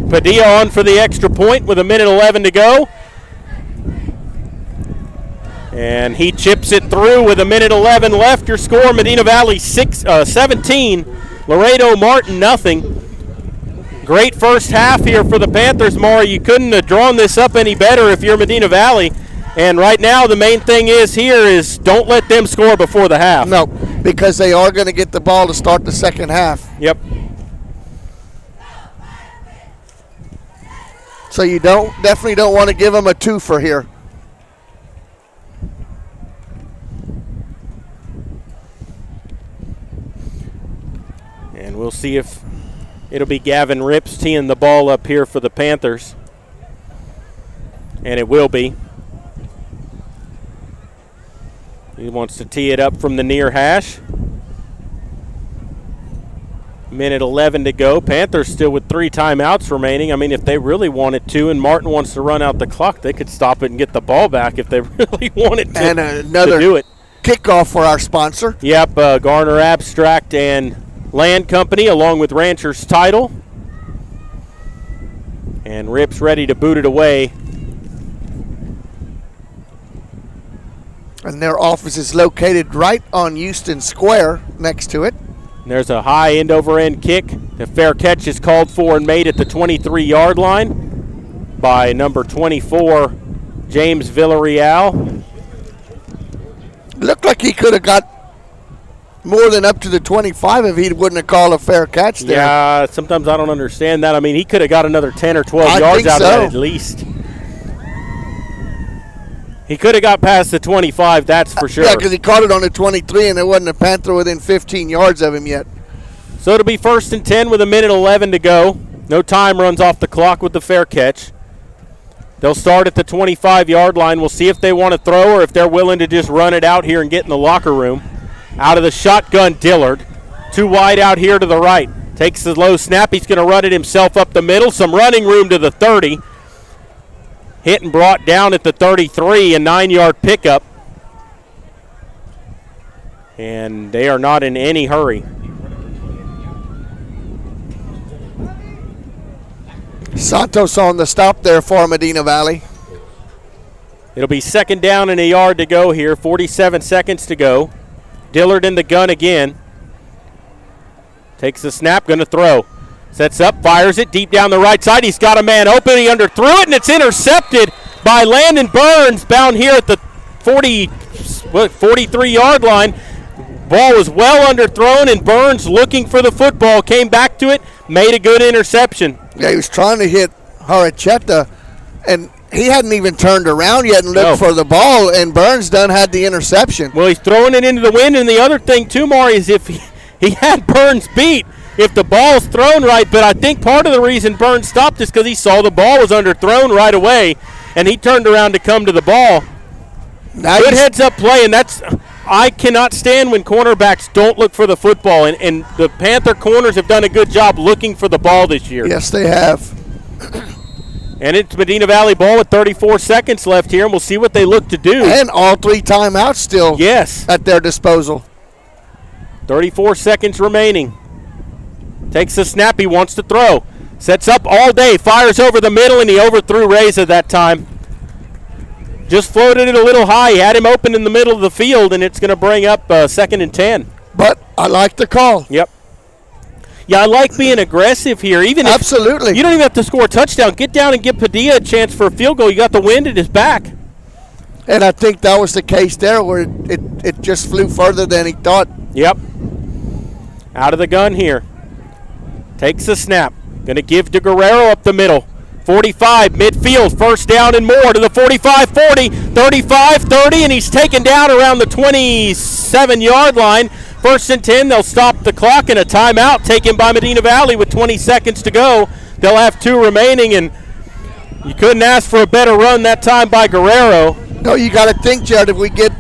Padilla on for the extra point with 1:11 to go. And he chips it through with 1:11 left. Your score, Medina Valley 17, Laredo Martin nothing. Great first half here for the Panthers, Maury. You couldn't have drawn this up any better if you're Medina Valley. And right now the main thing is don't let them score before the half. No, because they are going to get the ball to start the second half. Yep. So you definitely don't want to give them a twofer here. And we'll see if it'll be Gavin Rips teeing the ball up here for the Panthers. And it will be. He wants to tee it up from the near hash. 1:11 to go. Panthers still with 3 timeouts remaining. I mean, if they really wanted to and Martin wants to run out the clock, they could stop it and get the ball back if they really wanted to, and another to do it. Kickoff for our sponsor. Yep, Garner Abstract and Land Company along with Rancher's Title. And Rips ready to boot it away. And their office is located right on Houston Square next to it. And there's a high end-over-end kick. The fair catch is called for and made at the 23-yard line by number 24, James Villarreal. Looked like he could have got more than up to the 25 if he wouldn't have called a fair catch there. Yeah, sometimes I don't understand that. I mean, he could have got another 10 or 12 yards out of that at least. He could have got past the 25, that's for sure. Yeah, because he caught it on the 23, and there wasn't a Panther within 15 yards of him yet. So it'll be 1st and 10 with 1:11 to go. No time runs off the clock with the fair catch. They'll start at the 25-yard line. We'll see if they want to throw or if they're willing to just run it out here and get in the locker room. Out of the shotgun, Dillard. Too wide out here to the right. Takes the low snap. He's going to run it himself up the middle. Some running room to the 30. Hit and brought down at the 33, a 9-yard pickup. And they are not in any hurry. Santos on the stop there for Medina Valley. It'll be 2nd down and a yard to go here, 47 seconds to go. Dillard in the gun again. Takes the snap, going to throw. Sets up, fires it deep down the right side. He's got a man open. He underthrew it, and it's intercepted by Landon Burns, bound here at the 43-yard line. Ball was well underthrown, and Burns, looking for the football, came back to it, made a good interception. Yeah, he was trying to hit Horacheta, and he hadn't even turned around yet and looked for the ball, and Burns done had the interception. Well, he's throwing it into the wind, and the other thing, too, Maury, is if he had Burns beat, if the ball's thrown right, but I think part of the reason Burns stopped is because he saw the ball was underthrown right away, and he turned around to come to the ball. Now good heads-up play, and I cannot stand when cornerbacks don't look for the football, and the Panther corners have done a good job looking for the ball this year. Yes, they have. And it's Medina Valley ball with 34 seconds left here, and we'll see what they look to do. And all 3 timeouts still at their disposal. 34 seconds remaining. Takes the snap, he wants to throw. Sets up all day, fires over the middle, and he overthrew Reza that time. Just floated it a little high. He had him open in the middle of the field, and it's going to bring up 2nd and 10. But I like the call. Yep. Yeah, I like being aggressive here. Even if absolutely. You don't even have to score a touchdown. Get down and give Padilla a chance for a field goal. You got the wind at his back. And I think that was the case there where it just flew further than he thought. Yep. Out of the gun here. Takes the snap. Going to give to Guerrero up the middle. 45, midfield, 1st down and more to the 45, 40, 35, 30, and he's taken down around the 27-yard line. 1st and 10, they'll stop the clock, and a timeout taken by Medina Valley with 20 seconds to go. They'll have 2 remaining, and you couldn't ask for a better run that time by Guerrero. No, you got to think, Jared, if we get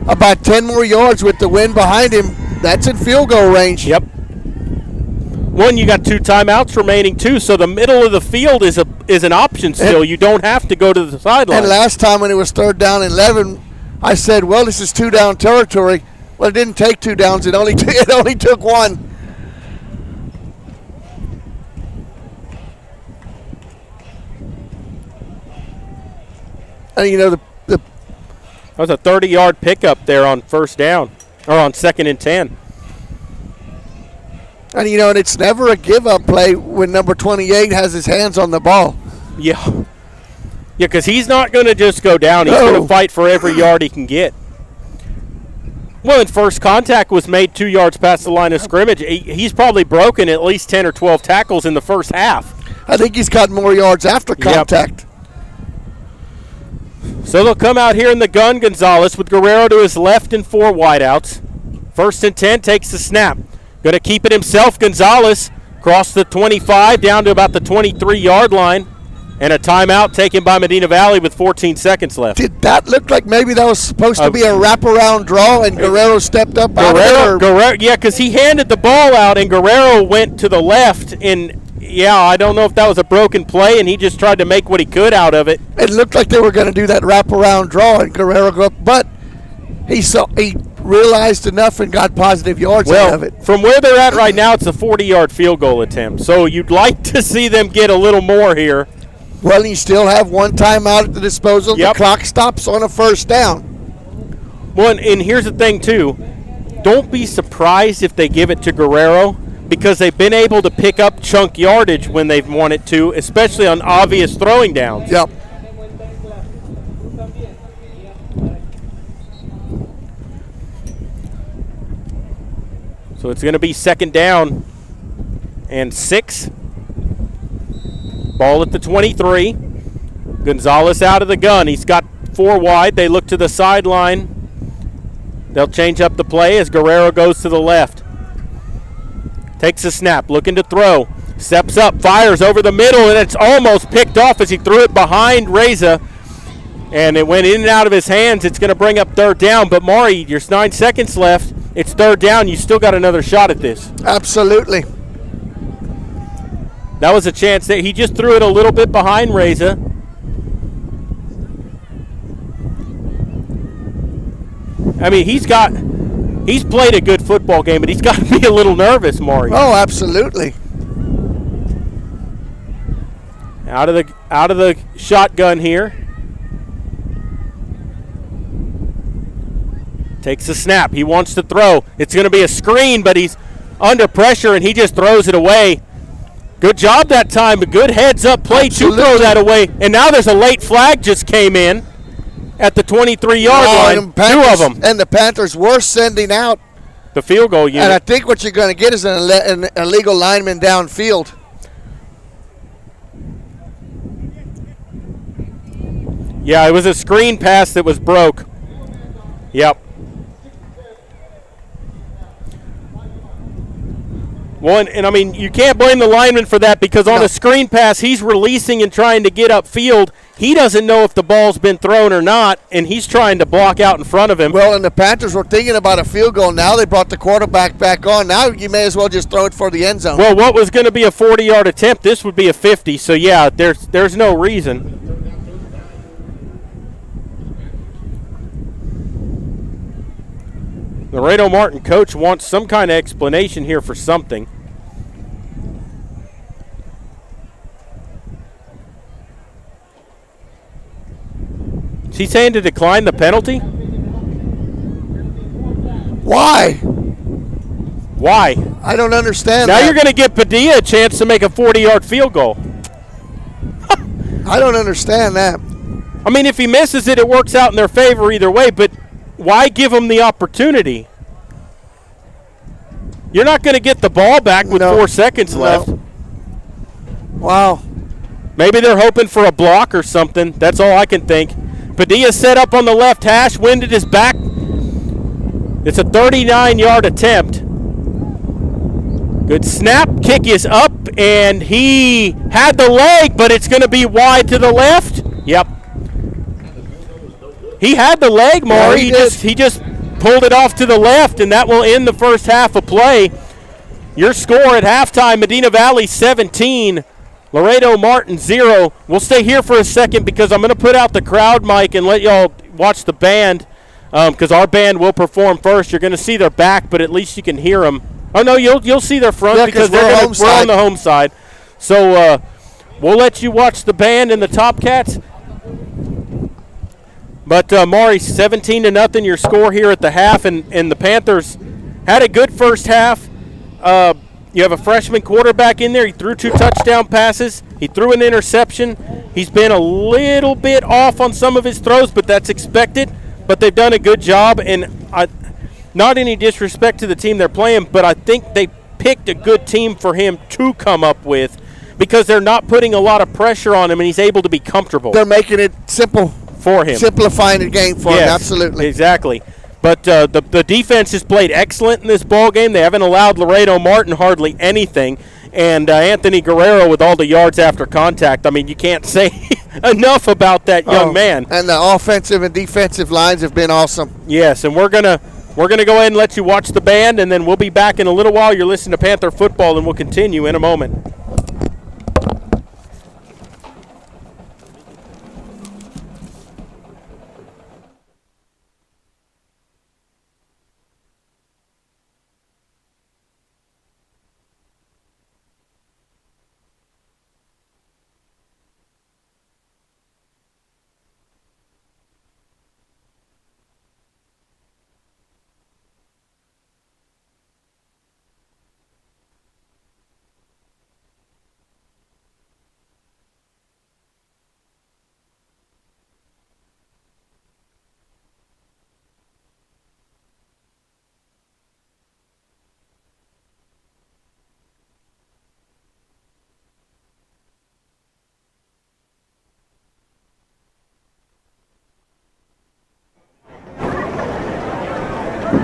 about 10 more yards with the wind behind him. That's in field goal range. Yep. One, you got 2 timeouts remaining too, so the middle of the field is an option still. You don't have to go to the sideline. And last time when it was 3rd down and 11, I said, well, this is 2-down territory. Well, it didn't take 2 downs. It only took 1. And, you know, that was a 30-yard pickup there on 1st down, or on 2nd and 10. And, you know, and it's never a give-up play when number 28 has his hands on the ball. Yeah. Yeah, because he's not going to just go down. He's going to fight for every yard he can get. Well, and first contact was made 2 yards past the line of scrimmage. He's probably broken at least 10 or 12 tackles in the first half. I think he's got more yards after contact. Yep. So they'll come out here in the gun, Gonzalez, with Guerrero to his left and 4 wideouts. 1st and 10, takes the snap. Going to keep it himself, Gonzalez. Cross the 25 down to about the 23-yard line. And a timeout taken by Medina Valley with 14 seconds left. Did that look like maybe that was supposed to be a wraparound draw and Guerrero stepped up out of it? Guerrero, yeah, because he handed the ball out and Guerrero went to the left. And, yeah, I don't know if that was a broken play and he just tried to make what he could out of it. It looked like they were going to do that wraparound draw and Guerrero go up, but he realized enough and got positive yards out of it. From where they're at right now, it's a 40-yard field goal attempt. So you'd like to see them get a little more here. Well, you still have 1 timeout at the disposal. Yep. The clock stops on a 1st down. Well, and here's the thing, too. Don't be surprised if they give it to Guerrero because they've been able to pick up chunk yardage when they've wanted to, especially on obvious throwing downs. Yep. So it's going to be 2nd down and 6. Ball at the 23. Gonzalez out of the gun. He's got 4 wide. They look to the sideline. They'll change up the play as Guerrero goes to the left. Takes a snap, looking to throw. Steps up, fires over the middle, and it's almost picked off as he threw it behind Reza. And it went in and out of his hands. It's going to bring up 3rd down. But, Maury, there's 9 seconds left. It's 3rd down. You still got another shot at this. Absolutely. That was a chance that he just threw it a little bit behind Reza. I mean, he's played a good football game, but he's got to be a little nervous, Maury. Oh, absolutely. Out of the shotgun here. Takes a snap. He wants to throw. It's going to be a screen, but he's under pressure, and he just throws it away. Good job that time, but good heads-up play to throw that away. And now there's a late flag just came in at the 23-yard line. 2 of them. And the Panthers were sending out the field goal unit. And I think what you're going to get is an illegal lineman downfield. Yeah, it was a screen pass that was broke. Yep. Well, and I mean, you can't blame the lineman for that because on a screen pass, he's releasing and trying to get upfield. He doesn't know if the ball's been thrown or not, and he's trying to block out in front of him. Well, and the Panthers were thinking about a field goal. Now they brought the quarterback back on. Now you may as well just throw it for the end zone. Well, what was going to be a 40-yard attempt, this would be a 50. So, yeah, there's no reason. Laredo Martin coach wants some kind of explanation here for something. Is he saying to decline the penalty? Why? Why? I don't understand now that. You're going to give Padilla a chance to make a 40-yard field goal. I don't understand that. I mean, if he misses it, it works out in their favor either way, but why give him the opportunity? You're not going to get the ball back with 4 seconds left. Wow. Maybe they're hoping for a block or something. That's all I can think. Padilla set up on the left hash, winded his back. It's a 39-yard attempt. Good snap. Kick is up, and he had the leg, but it's going to be wide to the left. Yep. He had the leg, Maury. Yeah, he just pulled it off to the left, and that will end the first half of play. Your score at halftime, Medina Valley 17, Laredo Martin 0. We'll stay here for a second because I'm going to put out the crowd mic and let y'all watch the band because our band will perform first. You're going to see their back, but at least you can hear them. Oh, no, you'll see their front because we're on the home side. So we'll let you watch the band and the Top Cats. But, Maury, 17-0 your score here at the half, and the Panthers had a good first half. You have a freshman quarterback in there. He threw 2 touchdown passes. He threw an interception. He's been a little bit off on some of his throws, but that's expected. But they've done a good job, and not any disrespect to the team they're playing, but I think they picked a good team for him to come up with because they're not putting a lot of pressure on him, and he's able to be comfortable. They're making it simple for him. Simplifying the game for him, absolutely. Exactly. But the defense has played excellent in this ball game. They haven't allowed Laredo Martin hardly anything. And Anthony Guerrero with all the yards after contact. I mean, you can't say enough about that young man. And the offensive and defensive lines have been awesome. Yes, and we're gonna go ahead and let you watch the band, and then we'll be back in a little while. You're listening to Panther Football, and we'll continue in a moment.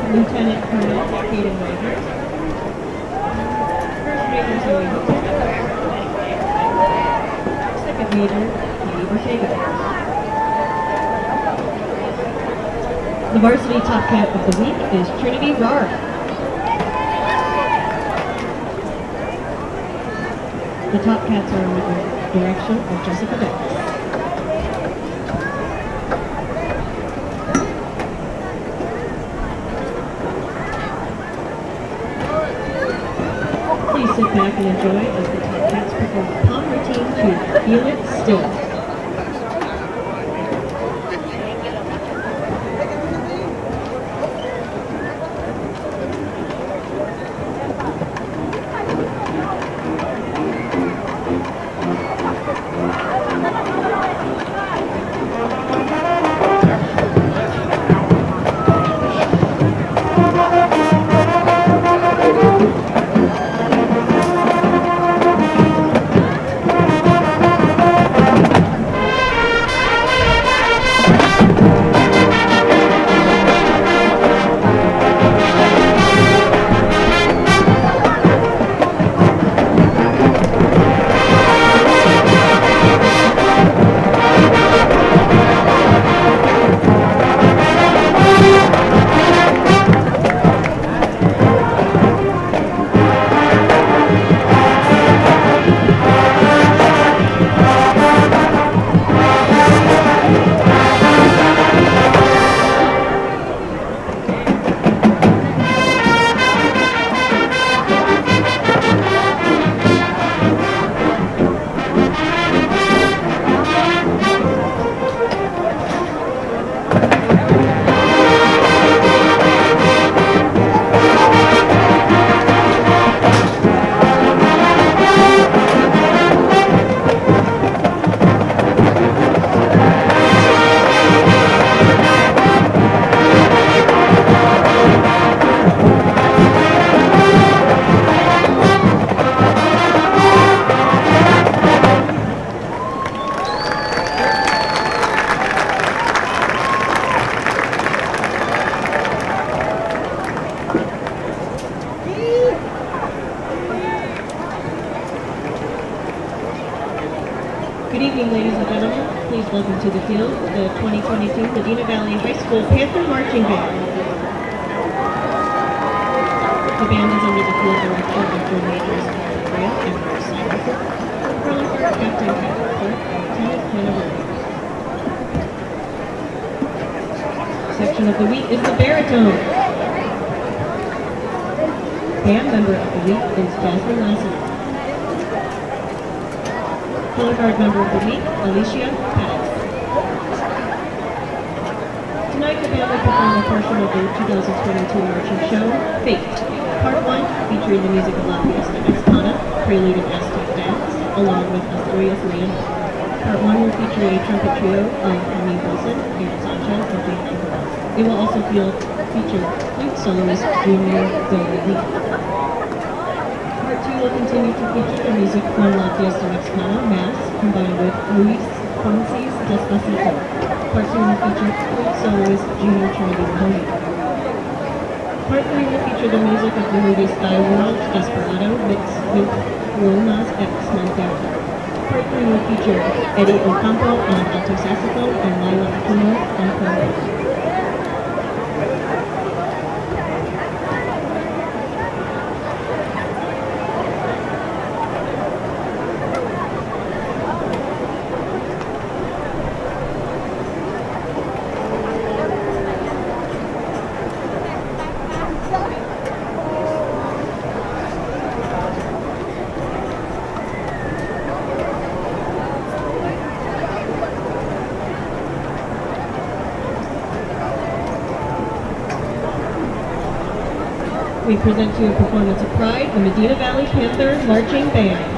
Lieutenant Colonel Hayden Rangers. First Major Zoe Hooker. Second Major Katie Borshega. The varsity top cat of the week is Trinity Rard. The top cats are under the direction of Jessica Betts. Please sit back and enjoy as the Top Cats perform a pom routine to Feel It Still. Good evening, ladies and gentlemen. Please welcome to the field the 2022 Medina Valley High School Panther Marching Band. The band is under the field direction of drum majors Karen Graham and Bruce Simon. Curling Park Captain Patrick Clark and Lieutenant Hannah Williams. Section of the week is the baritone. Band member of the week is Jasmine Lassie. Color guard member of the week, Alicia Pattis. Tonight, the band will perform a portion of the 2022 marching show, Fate. Part 1, featuring the music of La Fiesta Mexicana, Prelude and Aztec Dance, along with Asturias Leonor. Part 1 will feature a trumpet trio of Jaime Wilson, Aaron Sanchez, and Jane Angeles. It will also feature flute soloist Junior Zoe Lee. Part 2 will continue to feature the music from La Fiesta Mexicana, Mass, combined with Luis Fonsi's Despacito. Part 2 will feature flute soloist Junior Trinity Mahoney. Part 3 will feature the music of the movie Sky World, Desperado, mixed with Lil Nas X Montana. Part 3 will feature Eddie Ocampo on alto saxophone and Lila Aquino on trombone. We present to you a performance of Pride, the Medina Valley Panther Marching Band.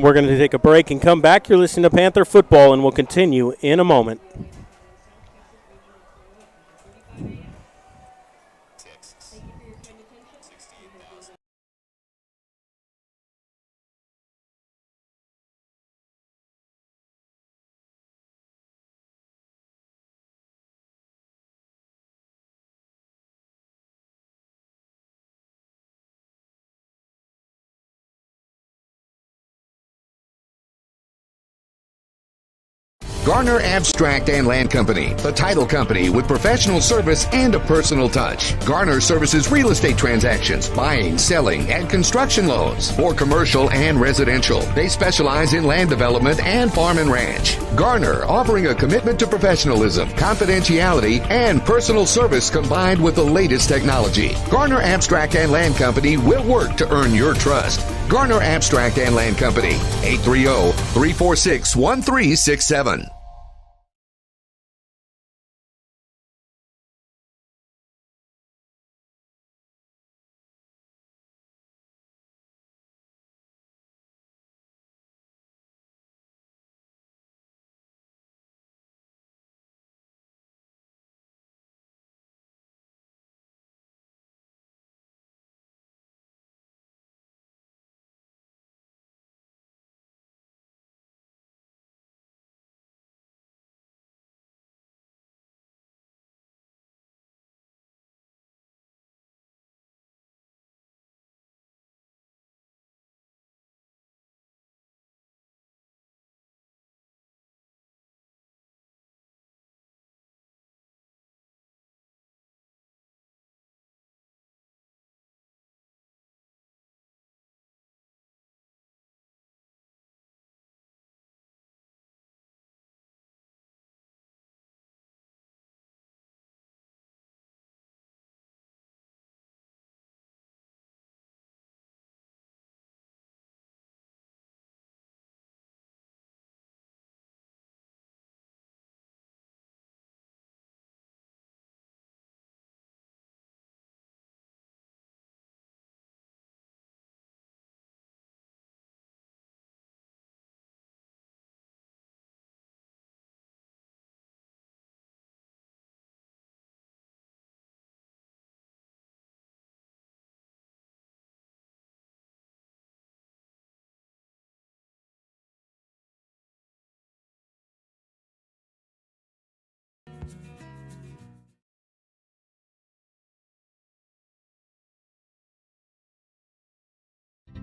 We're going to take a break and come back. You're listening to Panther Football, and we'll continue in a moment. Garner Abstract and Land Company, the title company with professional service and a personal touch. Garner services real estate transactions, buying, selling, and construction loans for commercial and residential. They specialize in land development and farm and ranch. Garner, offering a commitment to professionalism, confidentiality, and personal service combined with the latest technology. Garner Abstract and Land Company will work to earn your trust. Garner Abstract and Land Company, 830-346-1367.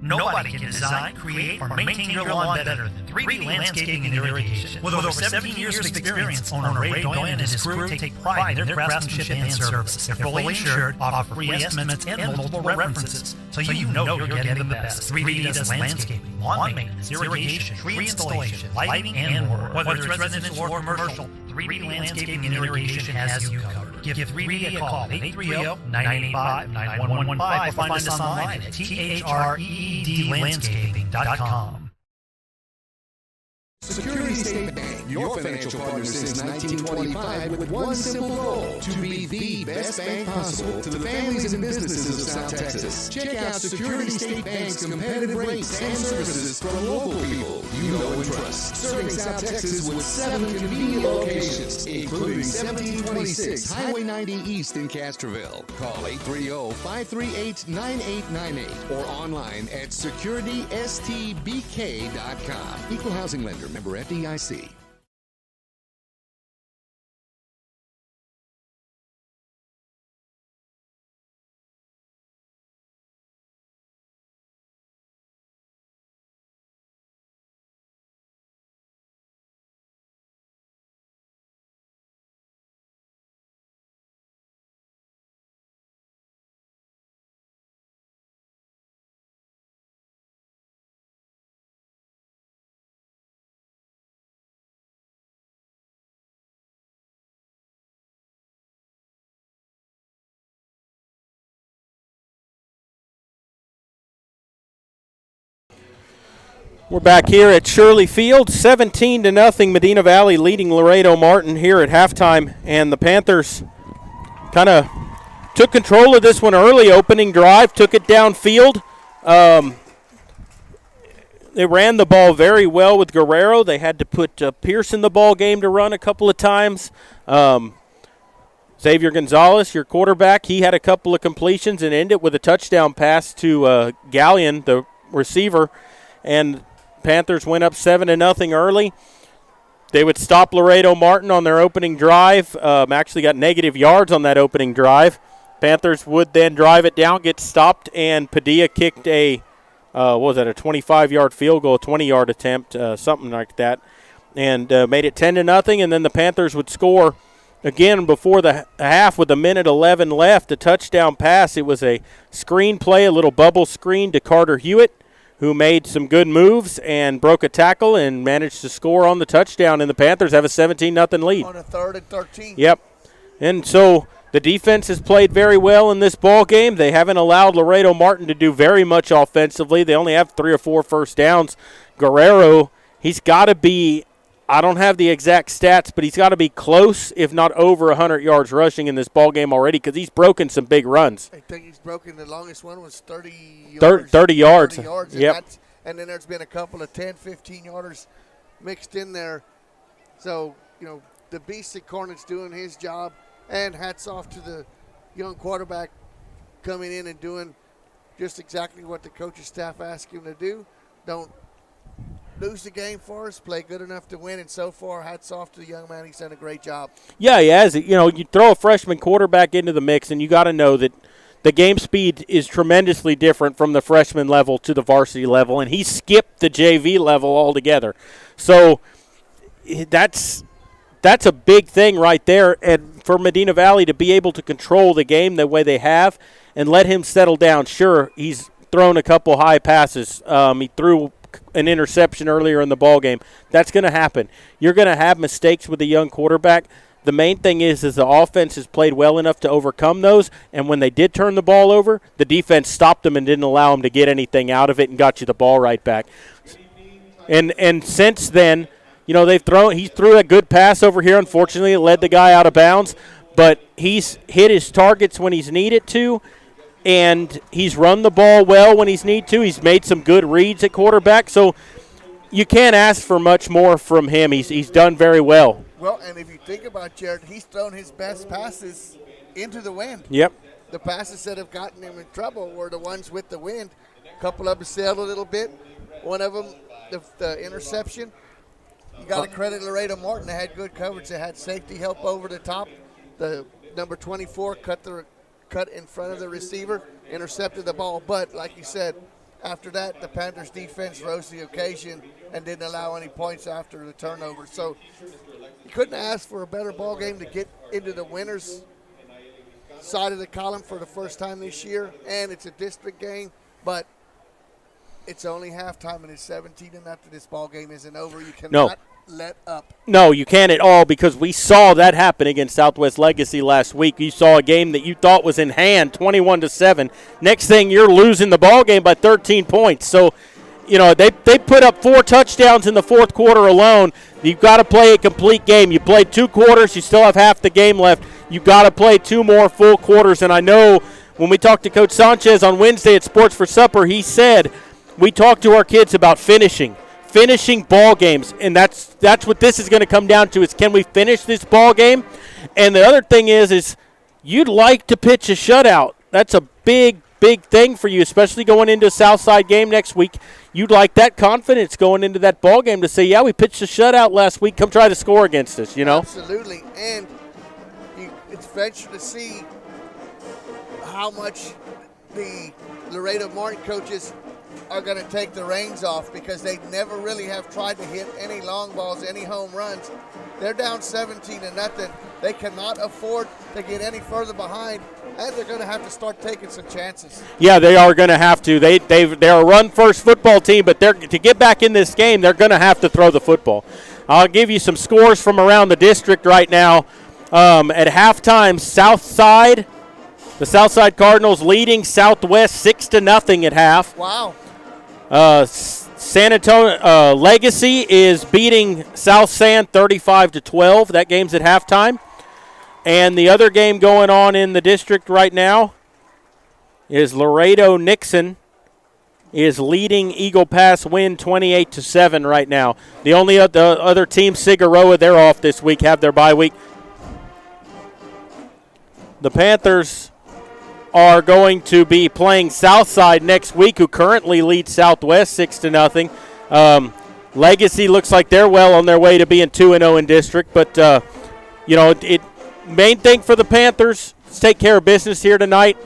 Nobody can design, create, or maintain your lawn better than 3D Landscaping and Irrigation. With over 17 years of experience, owner Ray Doyen and his crew take pride in their craftsmanship and service. They're fully insured, offer free estimates and multiple references, so you know you're getting the best. 3D does landscaping, lawn maintenance, irrigation, tree installation, lighting, and more. Whether it's residential or commercial, 3D Landscaping and Irrigation has you covered. Give 3D a call, 830-985-9115, or find us online at THREEDlandscaping.com. Security State Bank, your financial partner since 1925, with one simple goal: to be the best bank possible to the families and businesses of South Texas. Check out Security State Bank's competitive rates and services for local people you know and trust. Serving South Texas with 7 convenient locations, including 1726 Highway 90 East in Castroville. Call 830-538-9898 or online at securitystbk.com. Equal housing lender. Member FDIC. We're back here at Shirley Field, 17-0. Medina Valley leading Laredo Martin here at halftime, and the Panthers kind of took control of this one early. Opening drive, took it downfield. They ran the ball very well with Guerrero. They had to put Pierce in the ball game to run a couple of times. Xavier Gonzalez, your quarterback, he had a couple of completions and ended with a touchdown pass to Gallion, the receiver. And Panthers went up 7-0 early. They would stop Laredo Martin on their opening drive. Actually got negative yards on that opening drive. Panthers would then drive it down, get stopped, and Padilla kicked a 25-yard field goal, 20-yard attempt, something like that, and made it 10-0. And then the Panthers would score again before the half with 1:11 left, a touchdown pass. It was a screen play, a little bubble screen to Carter Hewitt, who made some good moves and broke a tackle and managed to score on the touchdown. And the Panthers have a 17-0 lead. On a 3rd and 13. Yep. And so the defense has played very well in this ball game. They haven't allowed Laredo Martin to do very much offensively. They only have 3 or 4 first downs. Guerrero, he's got to be, I don't have the exact stats, but he's got to be close, if not over 100 yards rushing in this ball game already, because he's broken some big runs. I think he's broken. The longest one was 30 yards. 30 yards. 30 yards. Yep. And then there's been a couple of 10, 15-yarders mixed in there. So, the Beast Cornet's doing his job. And hats off to the young quarterback coming in and doing just exactly what the coaching staff asked him to do. Don't lose the game for us, play good enough to win, and so far, hats off to the young man. He's done a great job. Yeah, he has. You throw a freshman quarterback into the mix, and you got to know that the game speed is tremendously different from the freshman level to the varsity level, and he skipped the JV level altogether. So that's a big thing right there, and for Medina Valley to be able to control the game the way they have and let him settle down. Sure, he's thrown a couple high passes. He threw an interception earlier in the ball game. That's going to happen. You're going to have mistakes with a young quarterback. The main thing is the offense has played well enough to overcome those, and when they did turn the ball over, the defense stopped them and didn't allow them to get anything out of it and got you the ball right back. And since then, he threw a good pass over here. Unfortunately, it led the guy out of bounds, but he's hit his targets when he's needed to, and he's run the ball well when he's need to. He's made some good reads at quarterback, so you can't ask for much more from him. He's done very well. Well, and if you think about Jared, he's thrown his best passes into the wind. Yep. The passes that have gotten him in trouble were the ones with the wind. A couple of them sailed a little bit. One of them, the interception. You got to credit Laredo Martin. They had good coverage. They had safety help over the top. The number 24 cut in front of the receiver, intercepted the ball. But like you said, after that, the Panthers defense rose to the occasion and didn't allow any points after the turnover. So you couldn't ask for a better ball game to get into the winners' side of the column for the first time this year. And it's a district game, but it's only halftime, and it's 17-0. This ball game isn't over. You cannot let up. No, you can't at all, because we saw that happen against Southwest Legacy last week. You saw a game that you thought was in hand, 21-7. Next thing, you're losing the ball game by 13 points. So, they put up 4 touchdowns in the fourth quarter alone. You've got to play a complete game. You played 2 quarters. You still have half the game left. You've got to play 2 more full quarters. And I know when we talked to Coach Sanchez on Wednesday at Sports for Supper, he said, we talked to our kids about finishing ball games, and that's what this is going to come down to, is can we finish this ball game? And the other thing is you'd like to pitch a shutout. That's a big thing for you, especially going into a Southside game next week. You'd like that confidence going into that ball game to say, yeah, we pitched a shutout last week. Come try to score against us, Absolutely, and it's venture to see how much the Laredo Martin coaches are going to take the reins off, because they never really have tried to hit any long balls, any home runs. They're down 17-0. They cannot afford to get any further behind, and they're going to have to start taking some chances. Yeah, they are going to have to. They're a run-first football team, but to get back in this game, they're going to have to throw the football. I'll give you some scores from around the district right now. At halftime, the Southside Cardinals leading Southwest 6-0 at half. Wow. San Antonio Legacy is beating South San 35-12. That game's at halftime. And the other game going on in the district right now is Laredo Nixon is leading Eagle Pass win 28-7 right now. The only other team, Cigaroa, they're off this week, have their bye week. The Panthers are going to be playing Southside next week, who currently leads Southwest 6-0. Legacy looks like they're well on their way to being 2-0 in district, but main thing for the Panthers is take care of business here tonight.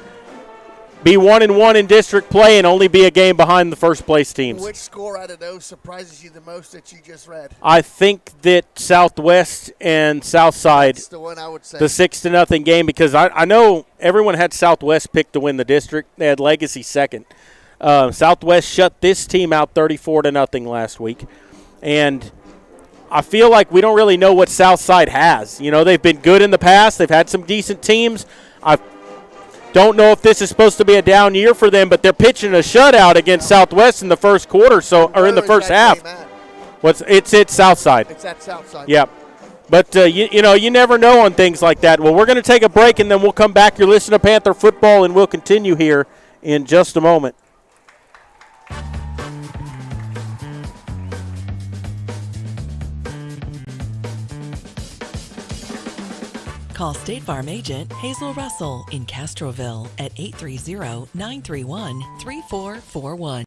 Be 1-1 in district play and only be a game behind the first place teams. Which score out of those surprises you the most that you just read? I think that Southwest and Southside, That's the one I would say. the 6-0 game, because I know everyone had Southwest picked to win the district. They had Legacy second. Southwest shut this team out 34-0 last week, and I feel like we don't really know what Southside has. They've been good in the past. They've had some decent teams. I don't know if this is supposed to be a down year for them, but they're pitching a shutout against Southwest in the first quarter, or in the first half. It's at Southside. It's at Southside. Yep. But, you never know on things like that. Well, we're going to take a break, and then we'll come back. You're listening to Panther Football, and we'll continue here in just a moment. Call State Farm agent Hazel Russell in Castroville at 830-931-3441.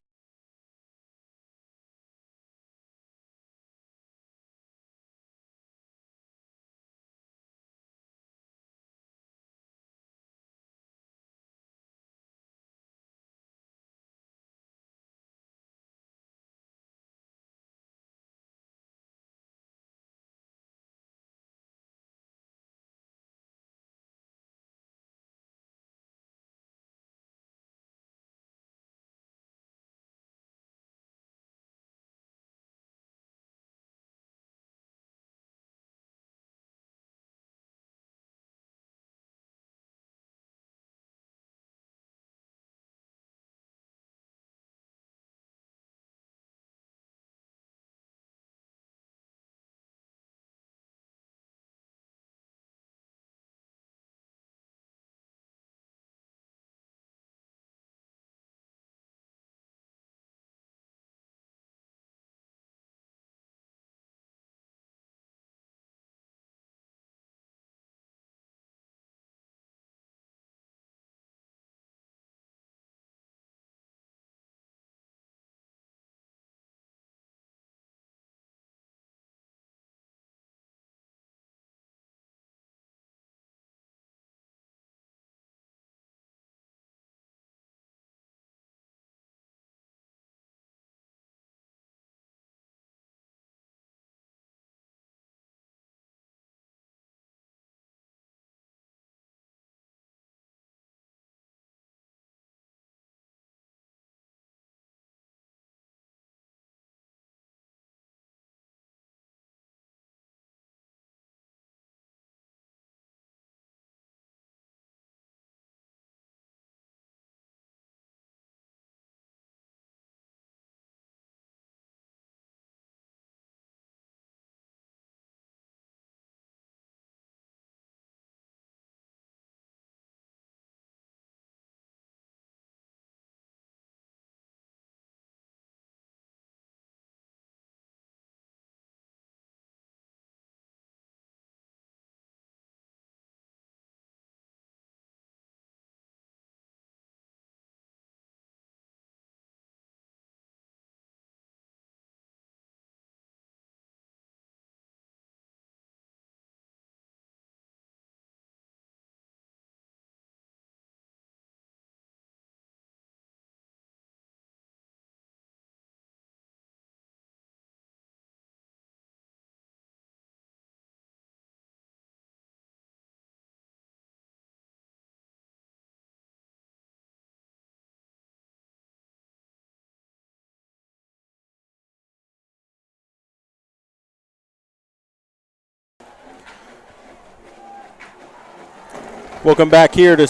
Welcome back here to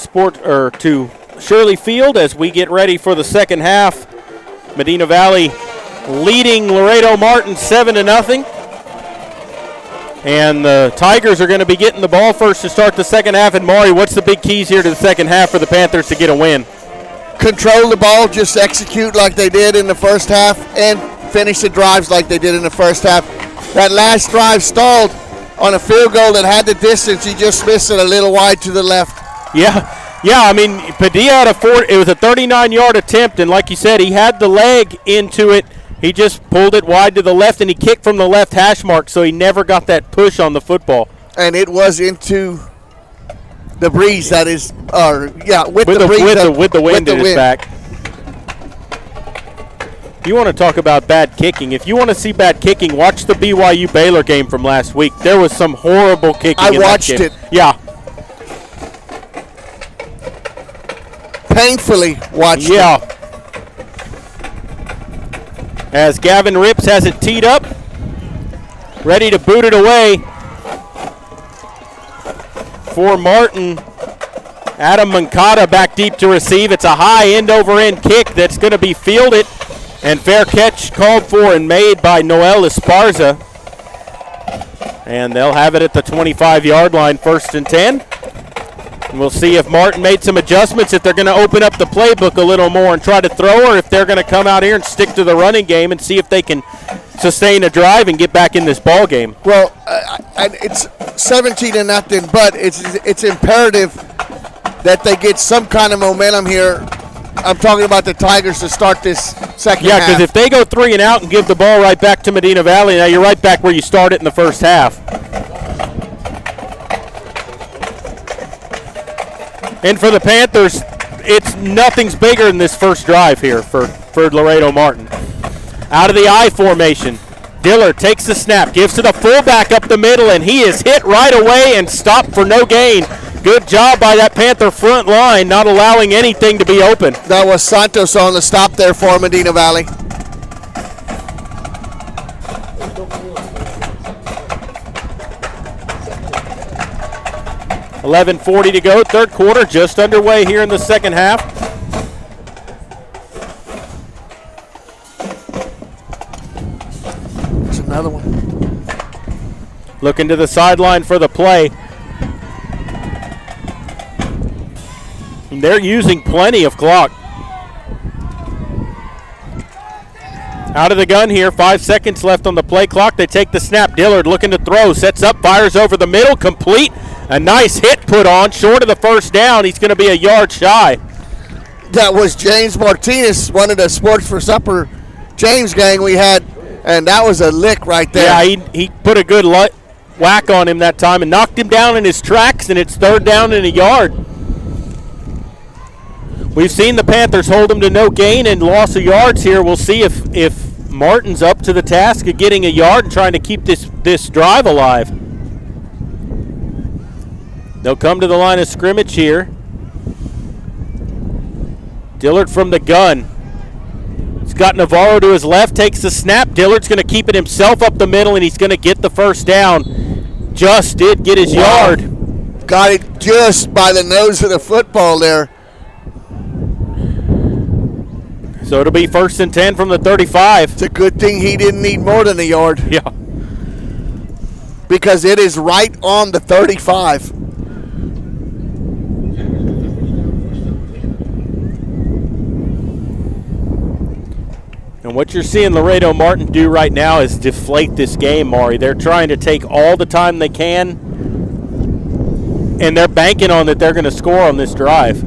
Shirley Field as we get ready for the second half. Medina Valley leading Laredo Martin 7-0. And the Tigers are going to be getting the ball first to start the second half. And Maury, what's the big keys here to the second half for the Panthers to get a win? control the ball, just execute like they did in the first half, and finish the drives like they did in the first half. That last drive stalled on a field goal that had the distance. He just missed it a little wide to the left. Yeah. I mean, Padilla had it was a 39-yard attempt, and like you said, he had the leg into it. He just pulled it wide to the left, and he kicked from the left hash mark, so he never got that push on the football. And it was into the breeze. That is, with the wind in his back. You want to talk about bad kicking. If you want to see bad kicking, watch the BYU Baylor game from last week. There was some horrible kicking in that game. I watched it. Yeah. Painfully watched it. As Gavin Rips has it teed up, ready to boot it away for Martin. Adam Mancata back deep to receive. It's a high end-over-end kick that's going to be fielded, and fair catch called for and made by Noel Esparza. And they'll have it at the 25-yard line, 1st and 10. And we'll see if Martin made some adjustments, if they're going to open up the playbook a little more and try to throw, or if they're going to come out here and stick to the running game and see if they can sustain a drive and get back in this ball game. Well, it's 17-0, but it's imperative that they get some kind of momentum here. I'm talking about the Tigers to start this second half. Yeah, because if they go 3 and out and give the ball right back to Medina Valley, now you're right back where you started in the first half. And for the Panthers, nothing's bigger than this first drive here for Laredo Martin. Out of the I formation, Dillard takes the snap, gives to the fullback up the middle, and he is hit right away and stopped for no gain. Good job by that Panther front line, not allowing anything to be open. That was Santos on the stop there for Medina Valley. $11:40 to go, third quarter, just underway here in the second half. There's another one. Looking to the sideline for the play. And they're using plenty of clock. Out of the gun here, 5 seconds left on the play clock. They take the snap. Dillard looking to throw, sets up, fires over the middle, complete. A nice hit put on, short of the first down. He's going to be a yard shy. That was James Martinez, one of the Sports for Supper James gang we had, and that was a lick right there. Yeah, he put a good whack on him that time and knocked him down in his tracks, and it's 3rd down and a yard. We've seen the Panthers hold him to no gain and loss of yards here. We'll see if Martin's up to the task of getting a yard and trying to keep this drive alive. They'll come to the line of scrimmage here. Dillard from the gun. He's got Navarro to his left, takes the snap. Dillard's going to keep it himself up the middle, and he's going to get the first down. Just did get his yard. Got it just by the nose of the football there. So it'll be 1st and 10 from the 35. It's a good thing he didn't need more than a yard. Yeah. Because it is right on the 35. And what you're seeing Laredo Martin do right now is deflate this game, Maury. They're trying to take all the time they can, and they're banking on that they're going to score on this drive.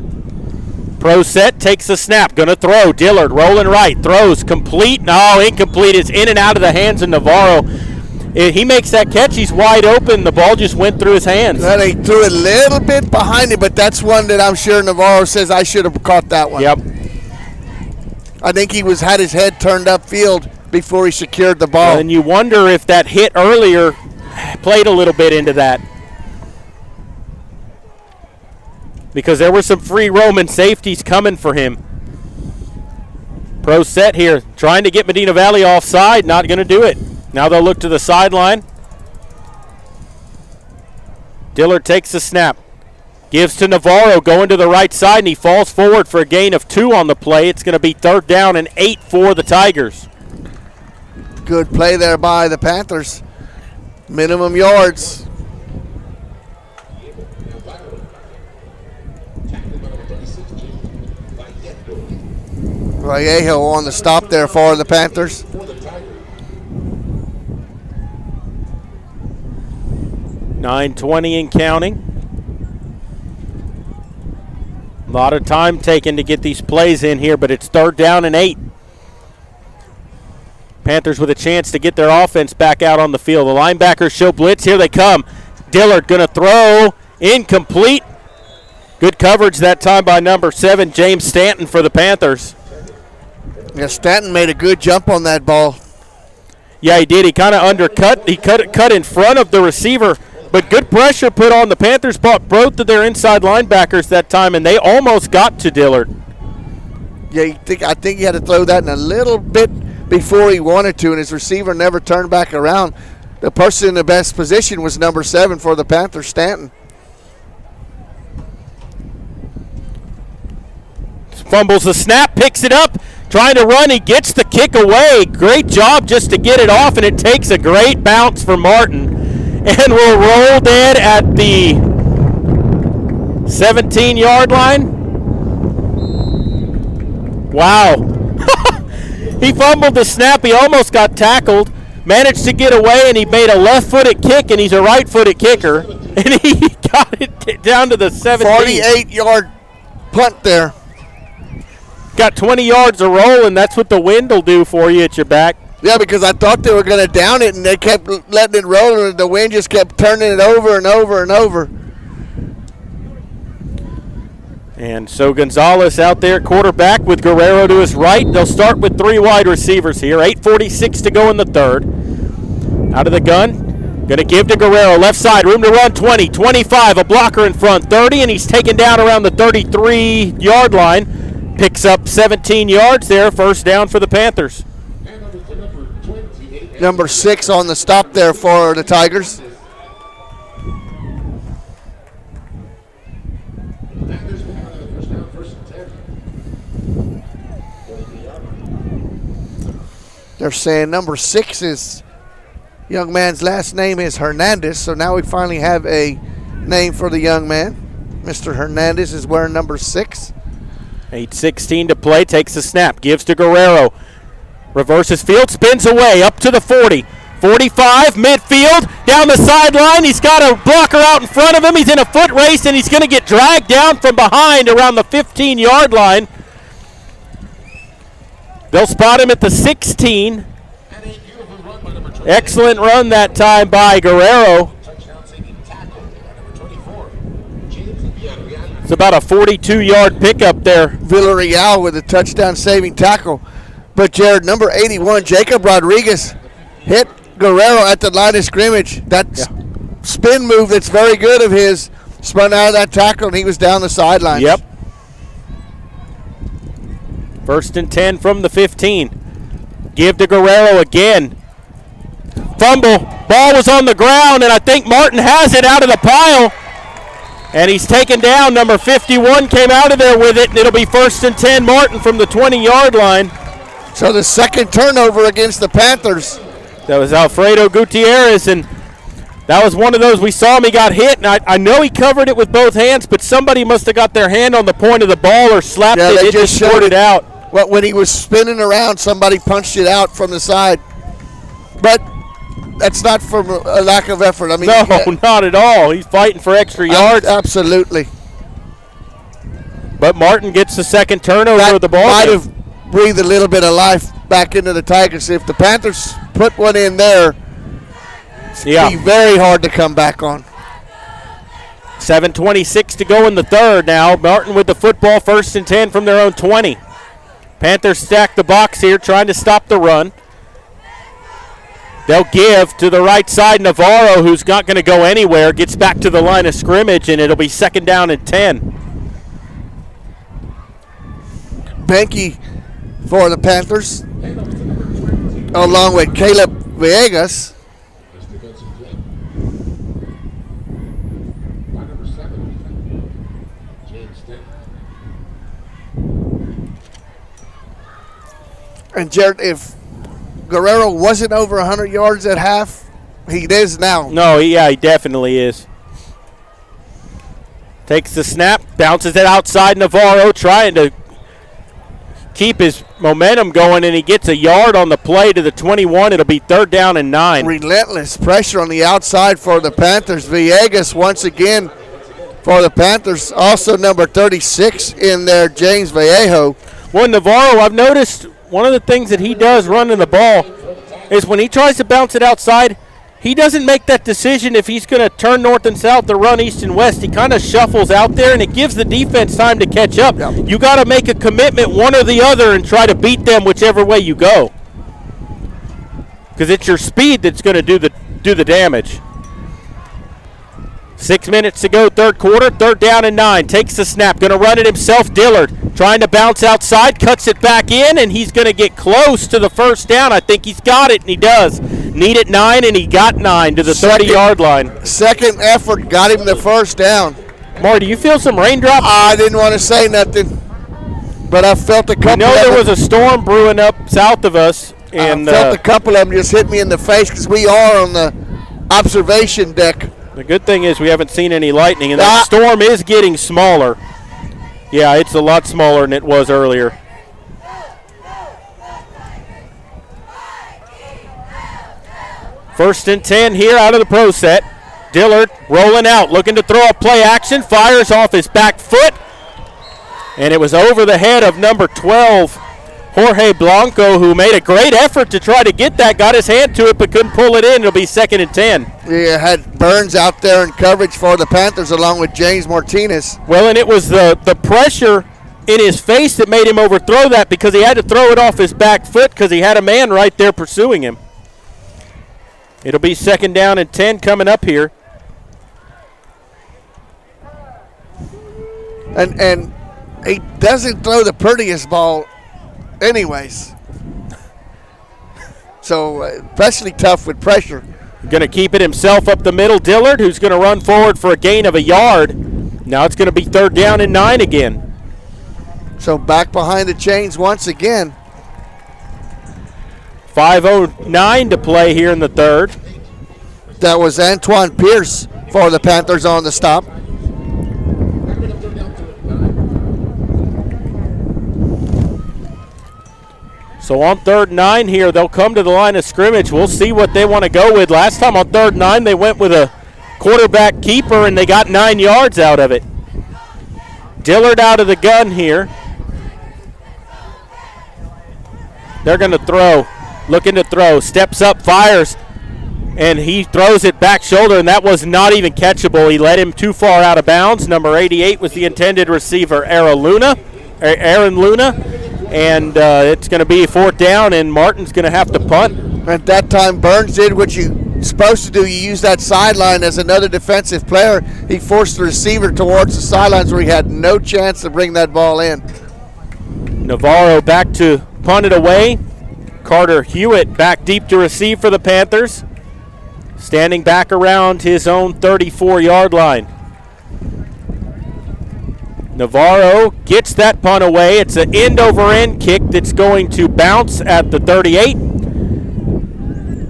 Pro set, takes the snap, going to throw. Dillard rolling right, throws, complete. No, incomplete. It's in and out of the hands of Navarro. He makes that catch. He's wide open. The ball just went through his hands. Well, he threw a little bit behind it, but that's one that I'm sure Navarro says I should have caught that one. Yep. I think he had his head turned upfield before he secured the ball. And you wonder if that hit earlier played a little bit into that. Because there were some free Roman safeties coming for him. Pro set here, trying to get Medina Valley offside, not going to do it. Now they'll look to the sideline. Dillard takes the snap. Gives to Navarro, going to the right side, and he falls forward for a gain of 2 on the play. It's going to be 3rd down and 8 for the Tigers. Good play there by the Panthers. Minimum yards. Vallejo on the stop there for the Panthers. .920 and counting. A lot of time taken to get these plays in here, but it's 3rd down and 8. Panthers with a chance to get their offense back out on the field. The linebackers show blitz. Here they come. Dillard going to throw. Incomplete. Good coverage that time by number 7, James Stanton, for the Panthers. Yeah, Stanton made a good jump on that ball. Yeah, he did. He kind of undercut. He cut in front of the receiver, but good pressure put on. The Panthers brought both of their inside linebackers that time, and they almost got to Dillard. Yeah, I think he had to throw that in a little bit before he wanted to, and his receiver never turned back around. The person in the best position was number 7 for the Panthers, Stanton. Fumbles the snap, picks it up, trying to run. He gets the kick away. Great job just to get it off, and it takes a great bounce for Martin. And we'll roll dead at the 17-yard line. Wow. He fumbled the snap. He almost got tackled, managed to get away, and he made a left-footed kick, and he's a right-footed kicker. And he got it down to the 17. 48-yard punt there. Got 20 yards of rolling. That's what the wind will do for you at your back. Yeah, because I thought they were going to down it, and they kept letting it roll, and the wind just kept turning it over and over and over. And so Gonzalez out there, quarterback, with Guerrero to his right. They'll start with 3 wide receivers here. 8:46 to go in the 3rd. Out of the gun, going to give to Guerrero. Left side, room to run, 20, 25, a blocker in front, 30, and he's taken down around the 33-yard line. Picks up 17 yards there, 1st down for the Panthers. Number 6 on the stop there for the Tigers. They're saying number 6 is, young man's last name is Hernandez, so now we finally have a name for the young man. Mr. Hernandez is wearing number 6. 8:16 to play, takes the snap, gives to Guerrero. Reverses field, spins away, up to the 40. 45, midfield, down the sideline. He's got a blocker out in front of him. He's in a foot race, and he's going to get dragged down from behind around the 15-yard line. They'll spot him at the 16. Excellent run that time by Guerrero. It's about a 42-yard pickup there. Villarreal with a touchdown-saving tackle. But, Jared, number 81, Jacob Rodriguez, hit Guerrero at the line of scrimmage. That spin move that's very good of his spun out of that tackle, and he was down the sideline. Yep. 1st and 10 from the 15. Give to Guerrero again. Fumble. Ball was on the ground, and I think Martin has it out of the pile. And he's taken down. Number 51 came out of there with it, and it'll be 1st and 10, Martin from the 20-yard line. So the second turnover against the Panthers. That was Alfredo Gutierrez, and that was one of those. We saw him, he got hit, and I know he covered it with both hands, but somebody must have got their hand on the point of the ball or slapped it. It just shorted it out. When he was spinning around, somebody punched it out from the side. But that's not from a lack of effort. I mean, no, not at all. He's fighting for extra yards. Absolutely. But Martin gets the second turnover of the ball. Might have breathed a little bit of life back into the Tigers. If the Panthers put one in there, it'd be very hard to come back on. 7:26 to go in the 3rd now. Martin with the football, 1st and 10 from their own 20. Panthers stack the box here, trying to stop the run. They'll give to the right side. Navarro, who's not going to go anywhere, gets back to the line of scrimmage, and it'll be 2nd down and 10. Benke for the Panthers, along with Caleb Villegas. And Jared, if Guerrero wasn't over 100 yards at half, he is now. No, he definitely is. Takes the snap, bounces it outside. Navarro trying to keep his momentum going, and he gets a yard on the play to the 21. It'll be 3rd down and 9. Relentless pressure on the outside for the Panthers. Villegas once again for the Panthers. Also number 36 in there, James Vallejo. Well, Navarro, I've noticed one of the things that he does running the ball is when he tries to bounce it outside, he doesn't make that decision if he's going to turn north and south or run east and west. He kind of shuffles out there, and it gives the defense time to catch up. Yep. You got to make a commitment one or the other and try to beat them whichever way you go, because it's your speed that's going to do the damage. 6 minutes to go, 3rd quarter, 3rd down and 9. Takes the snap, going to run it himself. Dillard trying to bounce outside, cuts it back in, and he's going to get close to the 1st down. I think he's got it, and he does. Needed 9, and he got 9 to the 30-yard line. Second effort got him the 1st down. Marty, do you feel some raindrops? I didn't want to say nothing, but I felt a couple. I know there was a storm brewing up south of us, and I felt a couple of them just hit me in the face because we are on the observation deck. The good thing is we haven't seen any lightning, and that storm is getting smaller. Yeah, it's a lot smaller than it was earlier. First and 10 here out of the pro set. Dillard rolling out, looking to throw a play action, fires off his back foot, and it was over the head of number 12, Jorge Blanco, who made a great effort to try to get that, got his hand to it, but couldn't pull it in. It'll be 2nd and 10. Yeah, had Burns out there in coverage for the Panthers along with James Martinez. Well, and it was the pressure in his face that made him overthrow that, because he had to throw it off his back foot because he had a man right there pursuing him. It'll be 2nd down and 10 coming up here. And he doesn't throw the prettiest ball anyways. So especially tough with pressure. Going to keep it himself up the middle. Dillard, who's going to run forward for a gain of a yard. Now it's going to be 3rd down and 9 again. So back behind the chains once again. 5:09 to play here in the 3rd. That was Antoine Pierce for the Panthers on the stop. So on 3rd and 9 here, they'll come to the line of scrimmage. We'll see what they want to go with. Last time on 3rd and 9, they went with a quarterback keeper, and they got 9 yards out of it. Dillard out of the gun here. They're going to throw, looking to throw, steps up, fires, and he throws it back shoulder, and that was not even catchable. He led him too far out of bounds. Number 88 was the intended receiver, Aaron Luna, and it's going to be 4th down, and Martin's going to have to punt. At that time, Burns did what you're supposed to do. You use that sideline as another defensive player. He forced the receiver towards the sidelines where he had no chance to bring that ball in. Navarro back to punt it away. Carter Hewitt back deep to receive for the Panthers, standing back around his own 34-yard line. Navarro gets that punt away. It's an end-over-end kick that's going to bounce at the 38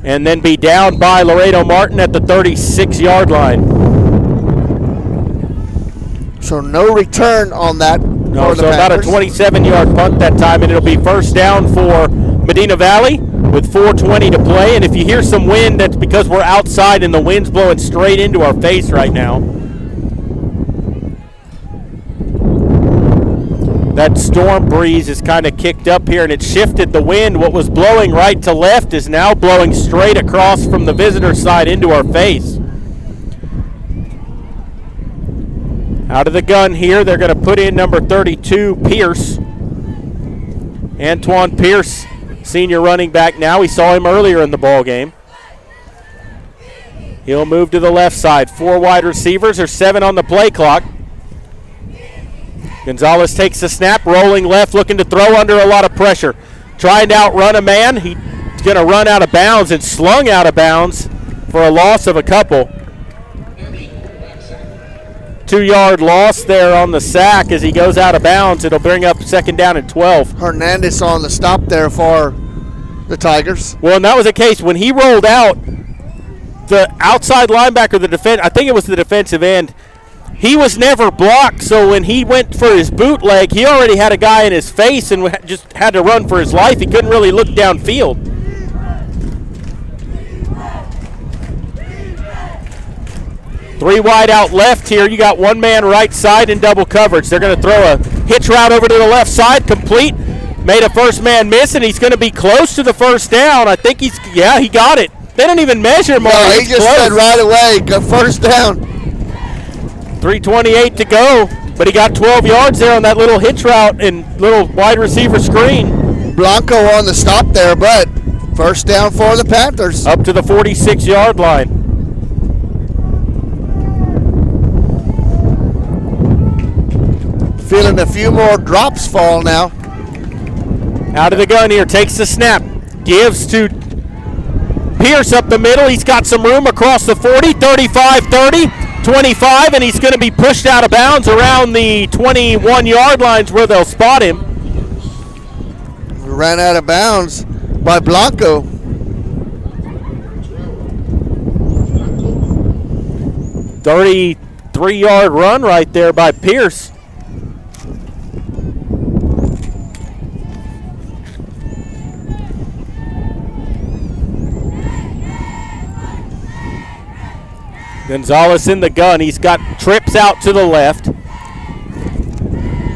and then be down by Laredo Martin at the 36-yard line. So no return on that. No, so about a 27-yard punt that time, and it'll be 1st down for Medina Valley with 4:20 to play. And if you hear some wind, that's because we're outside and the wind's blowing straight into our face right now. That storm breeze is kind of kicked up here, and it shifted the wind. What was blowing right to left is now blowing straight across from the visitor side into our face. Out of the gun here, they're going to put in number 32, Pierce. Antoine Pierce, senior running back now. We saw him earlier in the ball game. He'll move to the left side. 4 wide receivers. There's 7 on the play clock. Gonzalez takes the snap, rolling left, looking to throw under a lot of pressure. Trying to outrun a man. He's going to run out of bounds and slung out of bounds for a loss of a couple. 2-yard loss there on the sack as he goes out of bounds. It'll bring up 2nd down and 12. Hernandez on the stop there for the Tigers. Well, and that was the case. When he rolled out, the outside linebacker, I think it was the defensive end, he was never blocked, so when he went for his bootleg, he already had a guy in his face and just had to run for his life. He couldn't really look downfield. Three wide out left here. You got one man right side in double coverage. They're going to throw a hitch route over to the left side, complete. Made a first man miss, and he's going to be close to the first down. I think he got it. They don't even measure him. No, he just said right away, go first down. 3:28 to go, but he got 12 yards there on that little hitch route and little wide receiver screen. Blanco on the stop there, but first down for the Panthers. Up to the 46-yard line. Feeling a few more drops fall now. Out of the gun here, takes the snap, gives to Pierce up the middle. He's got some room across the 40, 35, 30, 25, and he's going to be pushed out of bounds around the 21-yard lines where they'll spot him. Ran out of bounds by Blanco. $33-yard run right there by Pierce. Gonzalez in the gun. He's got trips out to the left.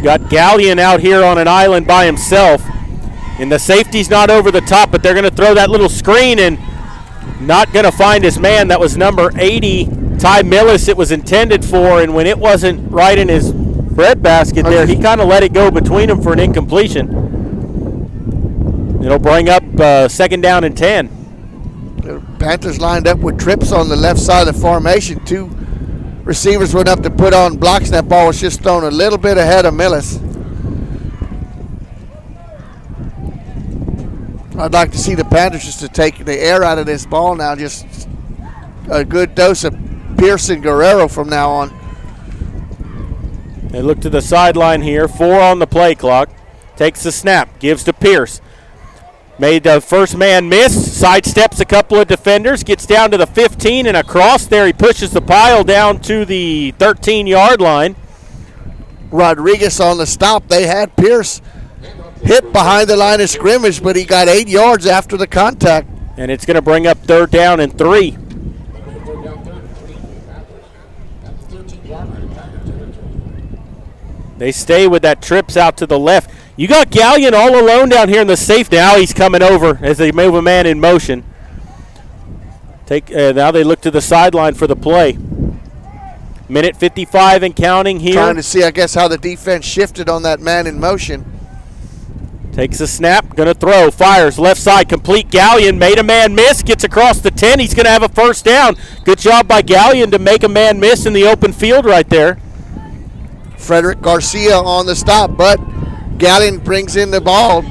Got Gallion out here on an island by himself. And the safety's not over the top, but they're going to throw that little screen and not going to find his man. That was number 80, Ty Millis, it was intended for. And when it wasn't right in his breadbasket there, he kind of let it go between them for an incompletion. It'll bring up second down and 10. The Panthers lined up with trips on the left side of the formation. Two receivers went up to put on blocks, and that ball was just thrown a little bit ahead of Millis. I'd like to see the Panthers just to take the air out of this ball now. Just a good dose of Pearson Guerrero from now on. They look to the sideline here. 4 on the play clock. Takes the snap, gives to Pierce. Made the first man miss, sidesteps a couple of defenders, gets down to the 15 and across there. He pushes the pile down to the 13-yard line. Rodriguez on the stop. They had Pierce hit behind the line of scrimmage, but he got 8 yards after the contact. And it's going to bring up third down and 3. They stay with that trips out to the left. You got Gallion all alone down here in the safe. Now he's coming over as they move a man in motion. Now they look to the sideline for the play. Minute 55 and counting here. Trying to see, I guess, how the defense shifted on that man in motion. Takes a snap, going to throw, fires, left side, complete. Gallion made a man miss, gets across the 10. He's going to have a first down. Good job by Gallion to make a man miss in the open field right there. Frederick Garcia on the stop, but Gallion brings in the ball,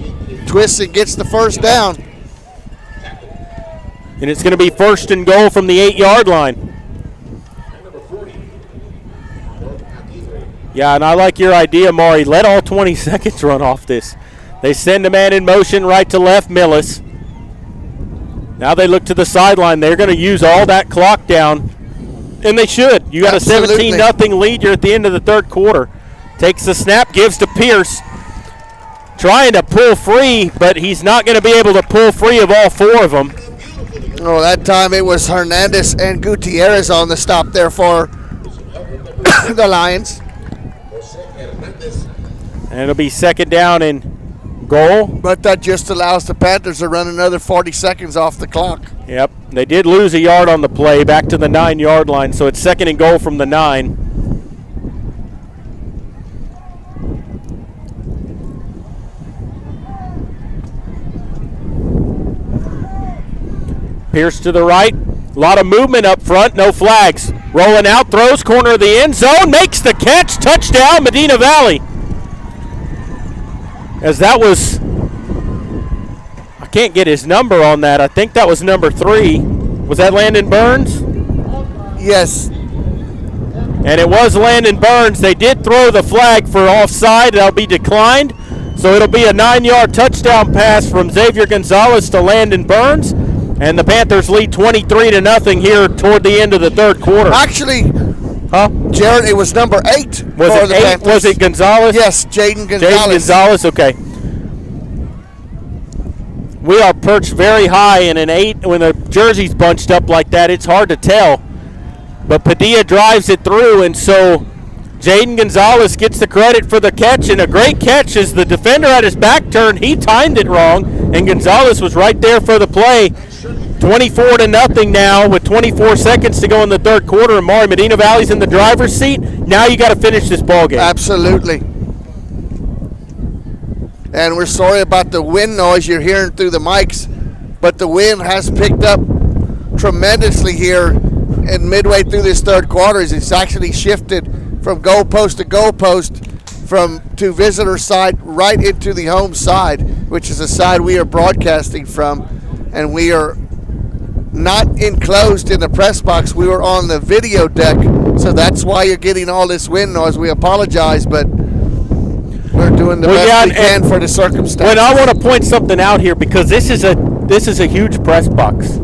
twists and gets the first down. And it's going to be first and goal from the 8-yard line. Yeah, and I like your idea, Maury. Let all 20 seconds run off this. They send a man in motion right to left, Millis. Now they look to the sideline. They're going to use all that clock down, and they should. You got Absolutely. a 17-0 lead. You're at the end of the third quarter. Takes the snap, gives to Pierce. Trying to pull free, but he's not going to be able to pull free of all 4 of them. Oh, that time it was Hernandez and Gutierrez on the stop there for the Lions. And it'll be second down and goal. But that just allows the Panthers to run another 40 seconds off the clock. Yep, they did lose a yard on the play, back to the 9-yard line, so it's second and goal from the 9. Pierce to the right, a lot of movement up front, no flags. Rolling out, throws, corner of the end zone, makes the catch, touchdown, Medina Valley. As that was, I can't get his number on that. I think that was number 3. Was that Landon Burns? Yes. And it was Landon Burns. They did throw the flag for offside. That'll be declined. So it'll be a 9-yard touchdown pass from Xavier Gonzalez to Landon Burns. And the Panthers lead 23-0 here toward the end of the third quarter. Actually, Huh? Jared, it was number 8 Was for it the 8? Panthers. Was it Gonzalez? Yes, Jaden Gonzalez. Jaden Gonzalez, okay. We are perched very high in an 8. When the jersey's bunched up like that, it's hard to tell. But Padilla drives it through, and so Jaden Gonzalez gets the credit for the catch, and a great catch as the defender had his back turned. He timed it wrong, and Gonzalez was right there for the play. 24-0 now with 24 seconds to go in the third quarter, and Maury Medina Valley's in the driver's seat. Now you got to finish this ball game. Absolutely. And we're sorry about the wind noise you're hearing through the mics, but the wind has picked up tremendously here and midway through this third quarter. It's actually shifted from goalpost to goalpost to visitor side right into the home side, which is the side we are broadcasting from. And we are not enclosed in the press box. We were on the video deck, so that's why you're getting all this wind noise. We apologize, but we're doing the best we can for the circumstances. Well, I want to point something out here because this is a huge press box,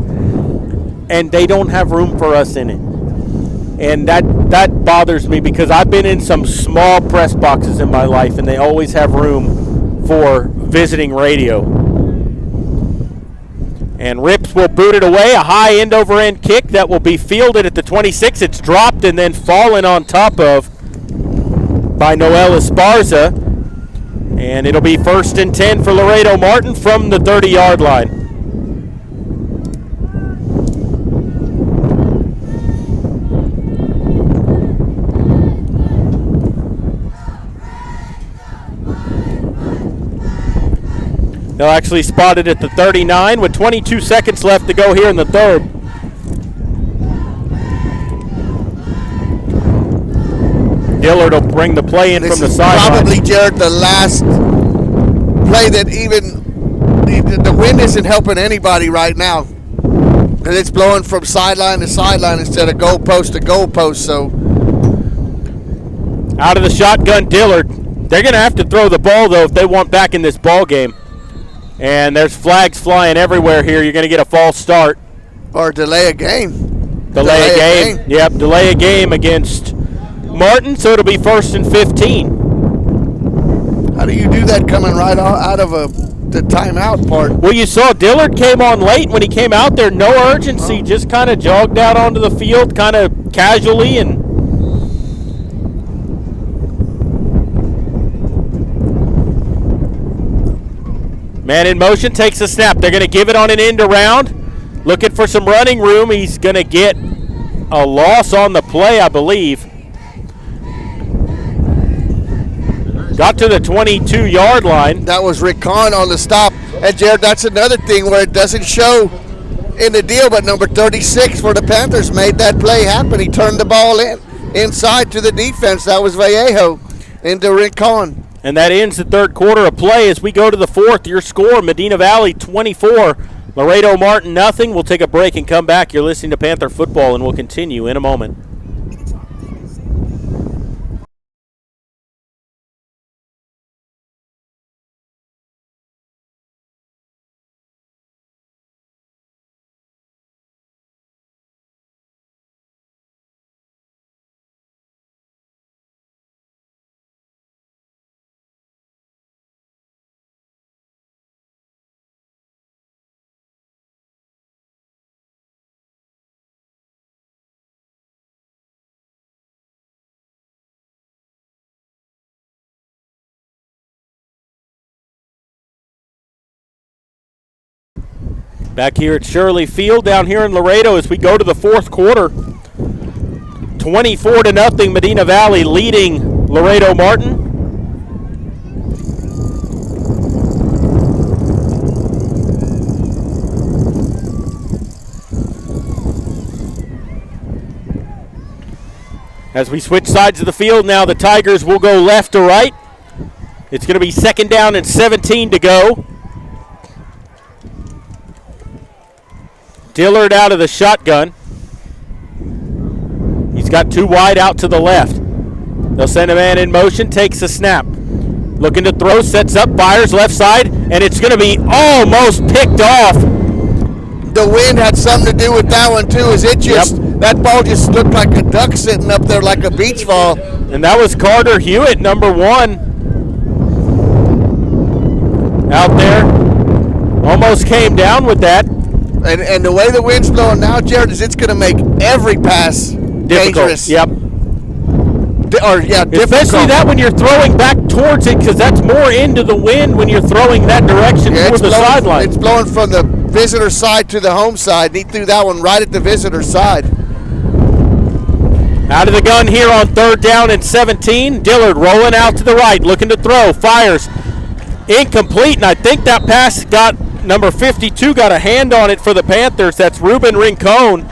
and they don't have room for us in it. And that bothers me because I've been in some small press boxes in my life, and they always have room for visiting radio. And Rips will boot it away, a high end-over-end kick that will be fielded at the 26. It's dropped and then fallen on top of by Noel Esparza. And it'll be 1st and 10 for Laredo Martin from the 30-yard line. They'll actually spot it at the 39 with 22 seconds left to go here in the third. Dillard will bring the play in from the sideline. Probably, Jared, the last play that even the wind isn't helping anybody right now, because it's blowing from sideline to sideline instead of goalpost to goalpost. So out of the shotgun, Dillard. They're going to have to throw the ball though if they want back in this ball game. And there's flags flying everywhere here. You're going to get a false start or delay a game. Delay a game. Yep, delay a game against Martin, so it'll be 1st and 15. How do you do that coming right out of the timeout part? Well, you saw Dillard came on late. When he came out there, no urgency, just kind of jogged out onto the field kind of casually. And man in motion, takes a snap. They're going to give it on an end around. Looking for some running room. He's going to get a loss on the play, I believe. Got to the 22-yard line. That was Rick Kahn on the stop. And, Jared, that's another thing where it doesn't show in the deal, but number 36 for the Panthers made that play happen. He turned the ball inside to the defense. That was Vallejo into Rick Kahn. And that ends the third quarter of play. As we go to the fourth, your score, Medina Valley 24, Laredo Martin nothing. We'll take a break and come back. You're listening to Panther Football, and we'll continue in a moment. Back here at Shirley Field down here in Laredo as we go to the fourth quarter. 24-0, Medina Valley leading Laredo Martin. As we switch sides of the field now, the Tigers will go left to right. It's going to be 2nd down and 17 to go. Dillard out of the shotgun. He's got 2 wide out to the left. They'll send a man in motion, takes a snap. Looking to throw, sets up, fires left side, and it's going to be almost picked off. The wind had something to do with that one, too, as it just That ball just looked like a duck sitting up there like a beach ball. And that was Carter Hewitt, number 1. Out there. Almost came down with that. And the way the wind's blowing now, Jared, is it's going to make every pass dangerous. Yep. Difficult. Especially that when you're throwing back towards it, because that's more into the wind when you're throwing that direction toward the sideline. It's blowing from the visitor side to the home side. He threw that one right at the visitor side. Out of the gun here on 3rd down and 17. Dillard rolling out to the right, looking to throw. Fires. Incomplete, and I think that pass got number 52 got a hand on it for the Panthers. That's Ruben Rincon,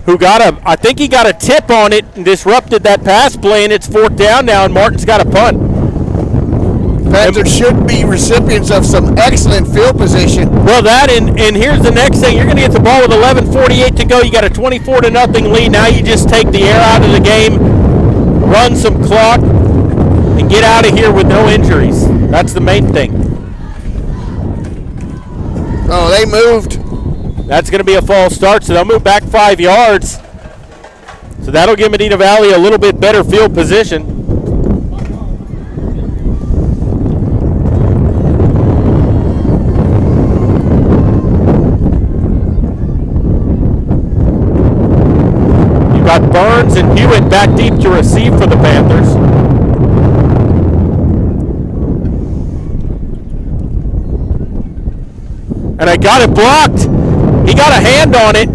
who I think he got a tip on it and disrupted that pass play, and it's 4th down now, and Martin's got a punt. Panthers should be recipients of some excellent field position. Well, that and here's the next thing. You're going to get the ball with 11:48 to go. You got a 24-0 lead. Now you just take the air out of the game, run some clock, and get out of here with no injuries. That's the main thing. Oh, they moved. That's going to be a false start, so they'll move back 5 yards. So that'll give Medina Valley a little bit better field position. You've got Burns and Hewitt back deep to receive for the Panthers. And I got it blocked. He got a hand on it,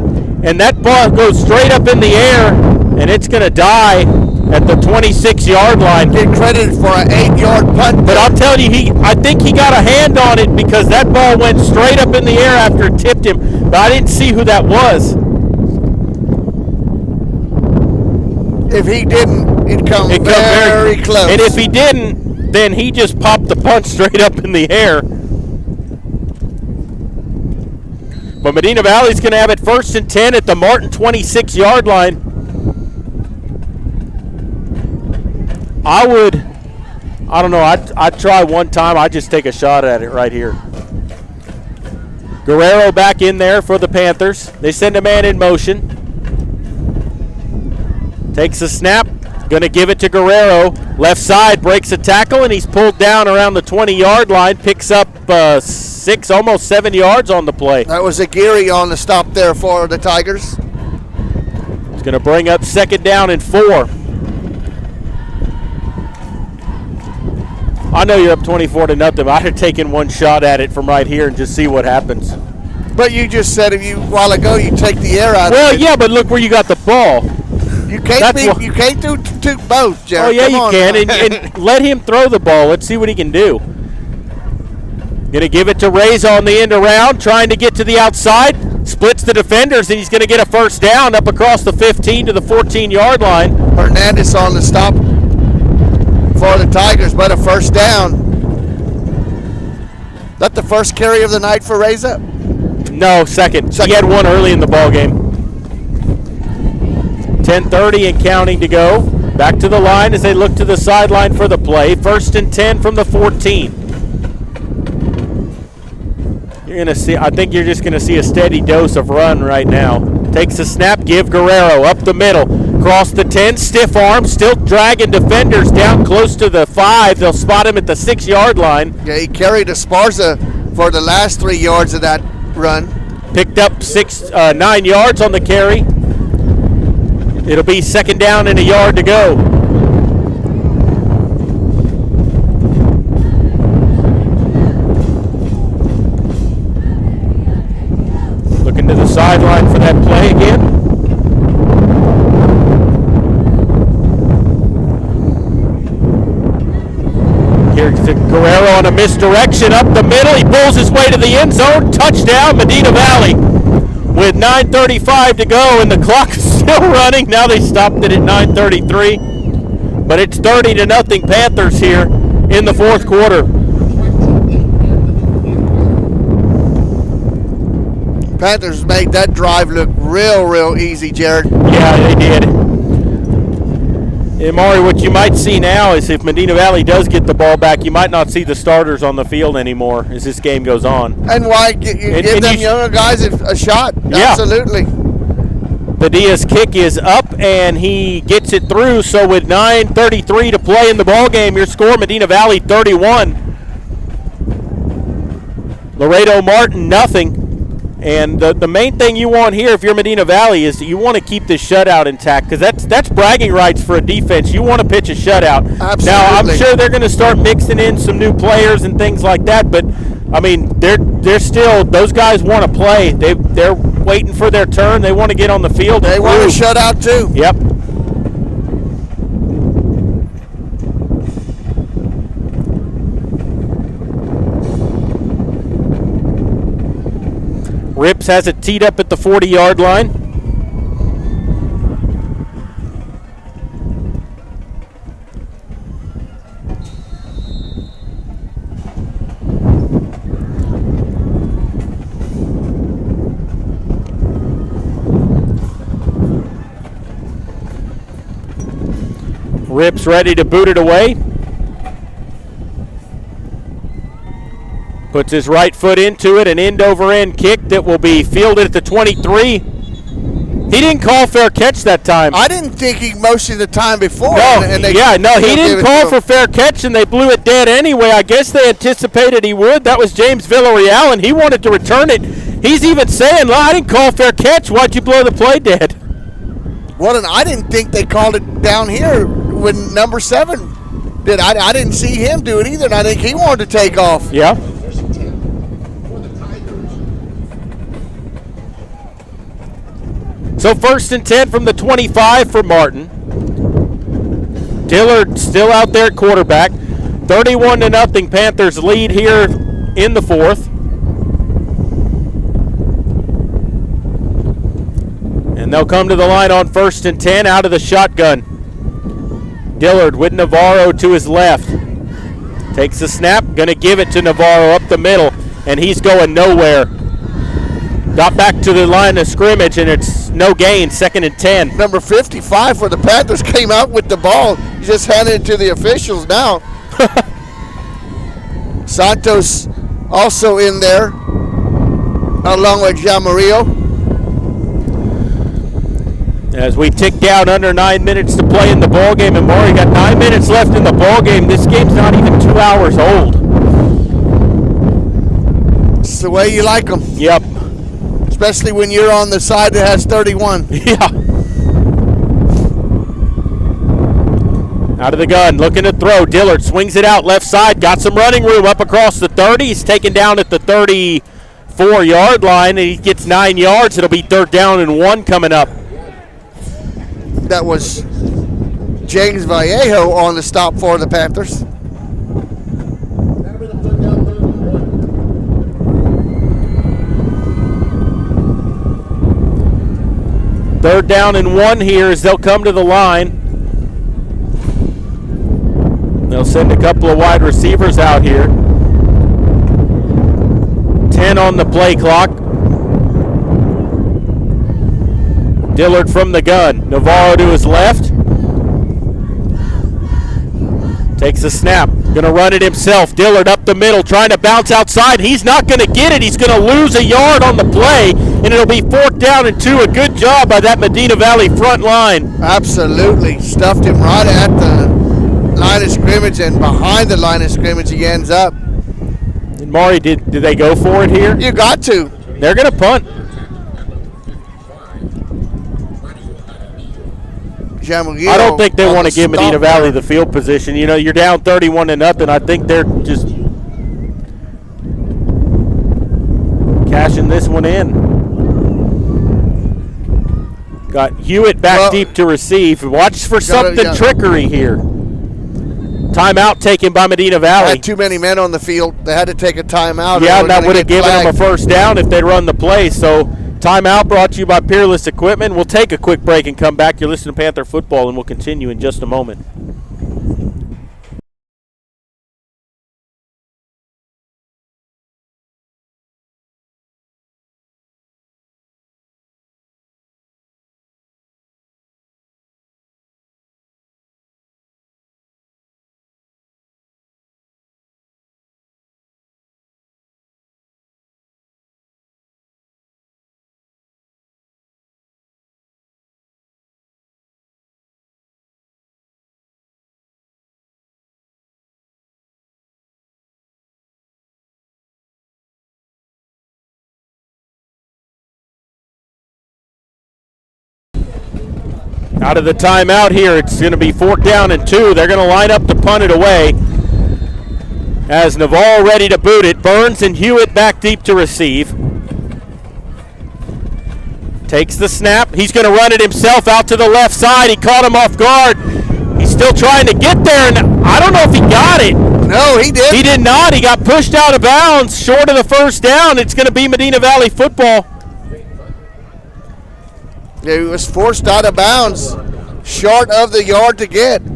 and that ball goes straight up in the air, and it's going to die at the 26-yard line. Get credit for an 8-yard punt. But I'll tell you, I think he got a hand on it because that ball went straight up in the air after it tipped him, but I didn't see who that was. If he didn't, it'd come very close. And if he didn't, then he just popped the punt straight up in the air. But Medina Valley's going to have it 1st and 10 at the Martin 26-yard line. I don't know, I'd try one time. I'd just take a shot at it right here. Guerrero back in there for the Panthers. They send a man in motion. Takes a snap. Going to give it to Guerrero. Left side, breaks a tackle, and he's pulled down around the 20-yard line. Picks up 6, almost 7 yards on the play. That was a Geary on the stop there for the Tigers. It's going to bring up 2nd down and 4. I know you're up 24-0. I'd have taken one shot at it from right here and just see what happens. But you just said a while ago you take the air out of it. Well, yeah, but look where you got the ball. You can't do both, Jared. Oh, yeah, you can. And let him throw the ball. Let's see what he can do. Going to give it to Reza on the end around, trying to get to the outside. Splits the defenders, and he's going to get a 1st down up across the 15 to the 14-yard line. Hernandez on the stop for the Tigers, but a 1st down. That the first carry of the night for Reza? No, second. He had one early in the ball game. 10:30 and counting to go. Back to the line as they look to the sideline for the play. 1st and 10 from the 14. You're going to see, I think you're just going to see a steady dose of run right now. Takes a snap, give Guerrero up the middle. Cross the 10, stiff arm, still dragging defenders down close to the 5. They'll spot him at the 6-yard line. Yeah, he carried Esparza for the last 3 yards of that run. Picked up 9 yards on the carry. It'll be 2nd down and a yard to go. Looking to the sideline for that play again. Here's Guerrero on a misdirection up the middle. He pulls his way to the end zone. Touchdown, Medina Valley. With 9:35 to go, and the clock is still running. Now they stopped it at 9:33. But it's 30-0 Panthers here in the 4th quarter. Panthers made that drive look real easy, Jared. Yeah, they did. And Maury, what you might see now is if Medina Valley does get the ball back, you might not see the starters on the field anymore as this game goes on. And why give them younger guys a shot? Yeah. Absolutely. Padilla's kick is up, and he gets it through. So with 9:33 to play in the ball game, your score: Medina Valley 31, Laredo Martin nothing. And the main thing you want here, if you're Medina Valley, is that you want to keep this shutout intact, because that's bragging rights for a defense. You want to pitch a shutout. Absolutely. Now I'm sure they're going to start mixing in some new players and things like that, but I mean they're still, those guys want to play. They're waiting for their turn. They want to get on the field. They want to shut out too. Yep. Rips has it teed up at the 40-yard line. Rips ready to boot it away. Puts his right foot into it, an end-over-end kick that will be fielded at the 23. He didn't call fair catch that time. I didn't think he motioned the time before. No, he he didn't call for fair catch, and they blew it dead anyway. I guess they anticipated he would. That was James Villarreal, and he wanted to return it. He's even saying, I didn't call fair catch. Why'd you blow the play dead? I didn't think they called it down here when number 7 did. I didn't see him do it either, and I think he wanted to take off. Yeah. So 1st and 10 from the 25 for Martin. Dillard still out there at quarterback. 31-0 Panthers lead here in the 4th. And they'll come to the line on 1st and 10 out of the shotgun. Dillard with Navarro to his left. Takes the snap, going to give it to Navarro up the middle, and he's going nowhere. Got back to the line of scrimmage, and it's no gain, 2nd and 10. Number 55 for the Panthers came out with the ball. He just handed it to the officials now. Santos also in there, along with Jamarillo. As we tick down under 9 minutes to play in the ball game, and Maury got 9 minutes left in the ball game. This game's not even 2 hours old. It's the way you like them. Yep. Especially when you're on the side that has 31. Yeah. Out of the gun, looking to throw. Dillard swings it out left side. Got some running room up across the 30. He's taken down at the 34-yard line, and he gets 9 yards. It'll be 3rd down and 1 coming up. That was James Vallejo on the stop for the Panthers. Third down and 1 here as they'll come to the line. They'll send a couple of wide receivers out here. 10 on the play clock. Dillard from the gun. Navarro to his left. Takes a snap. Going to run it himself. Dillard up the middle, trying to bounce outside. He's not going to get it. He's going to lose a yard on the play, and it'll be 4th down and 2. A good job by that Medina Valley front line. Absolutely. Stuffed him right at the line of scrimmage, and behind the line of scrimmage he ends up. And Maury, did they go for it here? You got to. They're going to punt. Jamarillo I don't think they want to give stop Medina Valley there. the field position. You know, you're down 31-0. I think they're just cashing this one in. Got Hewitt back deep to receive. Watch for something trickery here. Timeout taken by Medina Valley. Had too many men on the field. They had to take a timeout. Yeah, and that would have given them a 1st down if they'd run the play. So timeout brought to you by Peerless Equipment. We'll take a quick break and come back. You're listening to Panther Football, and we'll continue in just a moment. Out of the timeout here, it's going to be 4th down and 2. They're going to line up to punt it away. As Navarro ready to boot it. Burns and Hewitt back deep to receive. Takes the snap. He's going to run it himself out to the left side. He caught him off guard. He's still trying to get there, and I don't know if he got it. No, he did. He did not. He got pushed out of bounds, short of the 1st down. It's going to be Medina Valley football. He was forced out of bounds, short of the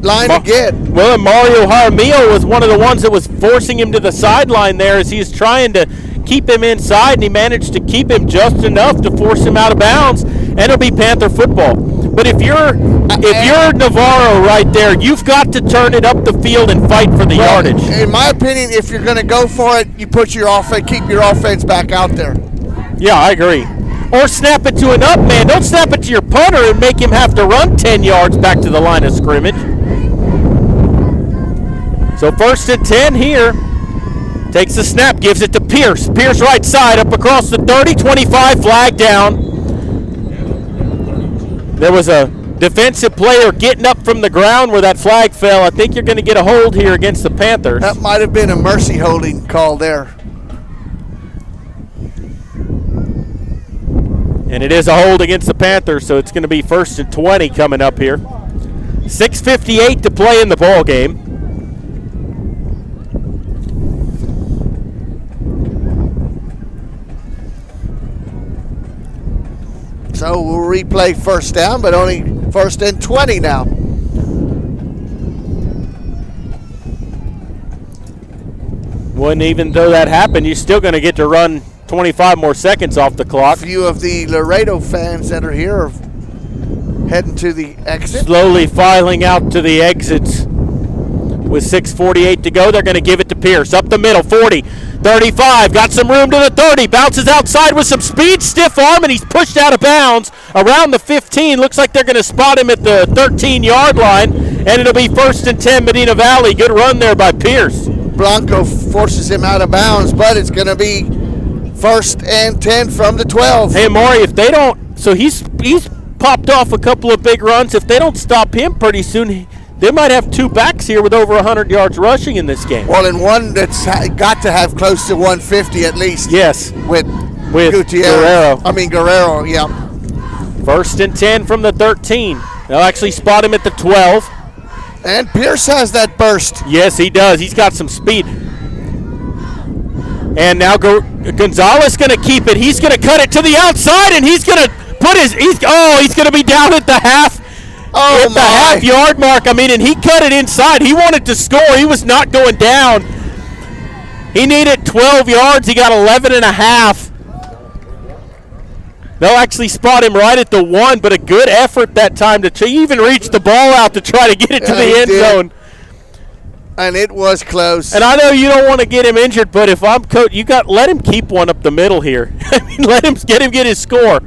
line to get. Well, and Mario Jaramillo was one of the ones that was forcing him to the sideline there as he was trying to keep him inside, and he managed to keep him just enough to force him out of bounds, and it'll be Panther football. But if you're Navarro right there, you've got to turn it up the field and fight for the yardage. In my opinion, if you're going to go for it, you put your offense, keep your offense back out there. Yeah, I agree. Or snap it to an up man. Don't snap it to your punter and make him have to run 10 yards back to the line of scrimmage. So 1st and 10 here. Takes the snap, gives it to Pierce. Pierce right side, up across the 30, 25, flag down. There was a defensive player getting up from the ground where that flag fell. I think you're going to get a hold here against the Panthers. That might have been a mercy holding call there. And it is a hold against the Panthers, so it's going to be 1st and 20 coming up here. 6:58 to play in the ball game. So we'll replay 1st down, but only 1st and 20 now. Well, and even though that happened, you're still going to get to run 25 more seconds off the clock. A few of the Laredo fans that are here are heading to the exit. Slowly filing out to the exits. With 6:48 to go, they're going to give it to Pierce. Up the middle, 40, 35, got some room to the 30, bounces outside with some speed, stiff arm, and he's pushed out of bounds around the 15. Looks like they're going to spot him at the 13-yard line, and it'll be 1st and 10 Medina Valley. Good run there by Pierce. Blanco forces him out of bounds, but it's going to be 1st and 10 from the 12. Hey, Maury, if they don't, so he's popped off a couple of big runs. If they don't stop him pretty soon, they might have 2 backs here with over 100 yards rushing in this game. Well, and one that's got to have close to 150 at least. Yes. With Guerrero. Guerrero, yeah. 1st and 10 from the 13. They'll actually spot him at the 12. And Pierce has that burst. Yes, he does. He's got some speed. And now Gonzalez going to keep it. He's going to cut it to the outside, and he's going to put he's going to be down at the half-yard mark. I mean, and he cut it inside. He wanted to score. He was not going down. He needed 12 yards. He got 11 and a half. They'll actually spot him right at the 1, but a good effort that time to even reach the ball out to try to get it to the end zone. And it was close. And I know you don't want to get him injured, but if I'm coach, let him keep one up the middle here. I mean, let him get his score.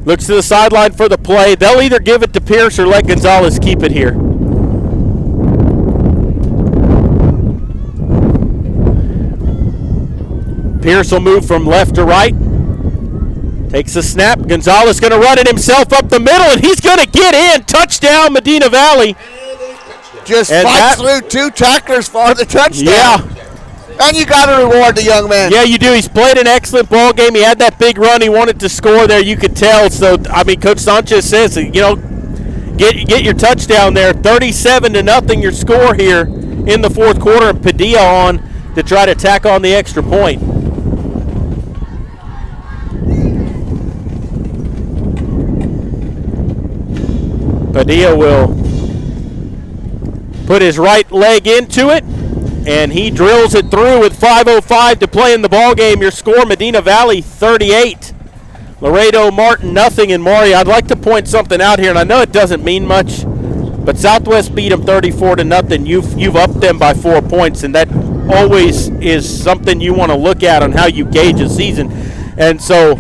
Looks to the sideline for the play. They'll either give it to Pierce or let Gonzalez keep it here. Pierce will move from left to right. Takes the snap. Gonzalez going to run it himself up the middle, and he's going to get in. Touchdown, Medina Valley. Just fights through 2 tacklers for the touchdown. Yeah. And you got to reward the young man. Yeah, you do. He's played an excellent ball game. He had that big run. He wanted to score there. You could tell. So, I mean, Coach Sanchez says, get your touchdown there. 37-0 your score here in the 4th quarter. And Padilla on to try to tack on the extra point. Padilla will put his right leg into it, and he drills it through with 5:05 to play in the ball game. Your score, Medina Valley 38, Laredo Martin nothing. And Maury, I'd like to point something out here, and I know it doesn't mean much, but Southwest beat them 34-0. You've upped them by 4 points, and that always is something you want to look at on how you gauge a season. And so,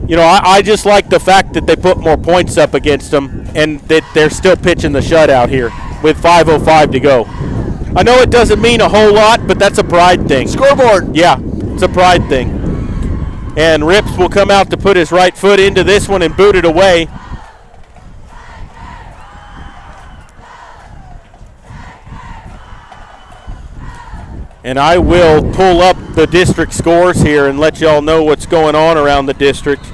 I just like the fact that they put more points up against them and that they're still pitching the shutout here with 5:05 to go. I know it doesn't mean a whole lot, but that's a pride thing. Scoreboard. Yeah, it's a pride thing. And Rips will come out to put his right foot into this one and boot it away. And I will pull up the district scores here and let y'all know what's going on around the district.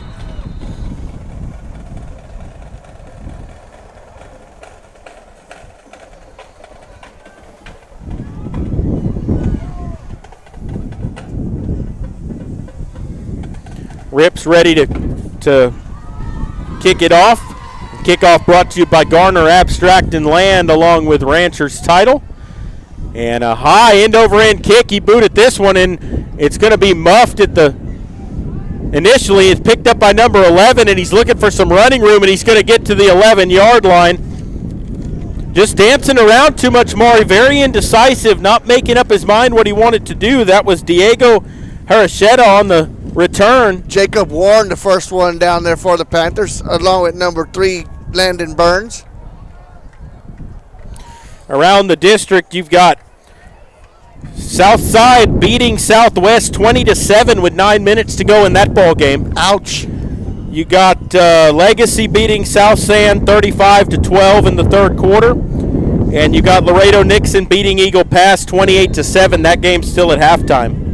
Rip's ready to kick it off. Kickoff brought to you by Garner Abstract and Land along with Rancher's Title. And a high end-over-end kick. He booted this one, and it's going to be muffed at the – initially it's picked up by number 11, and he's looking for some running room, and he's going to get to the 11-yard line. Just dancing around too much, Maury. Very indecisive, not making up his mind what he wanted to do. That was Diego Harasheta on the return. Jacob Warren, the first one down there for the Panthers, along with number 3, Landon Burns. Around the district, you've got Southside beating Southwest 20-7 with 9 minutes to go in that ball game. Ouch. You got Legacy beating South San 35-12 in the third quarter. And you got Laredo Nixon beating Eagle Pass 28-7. That game's still at halftime.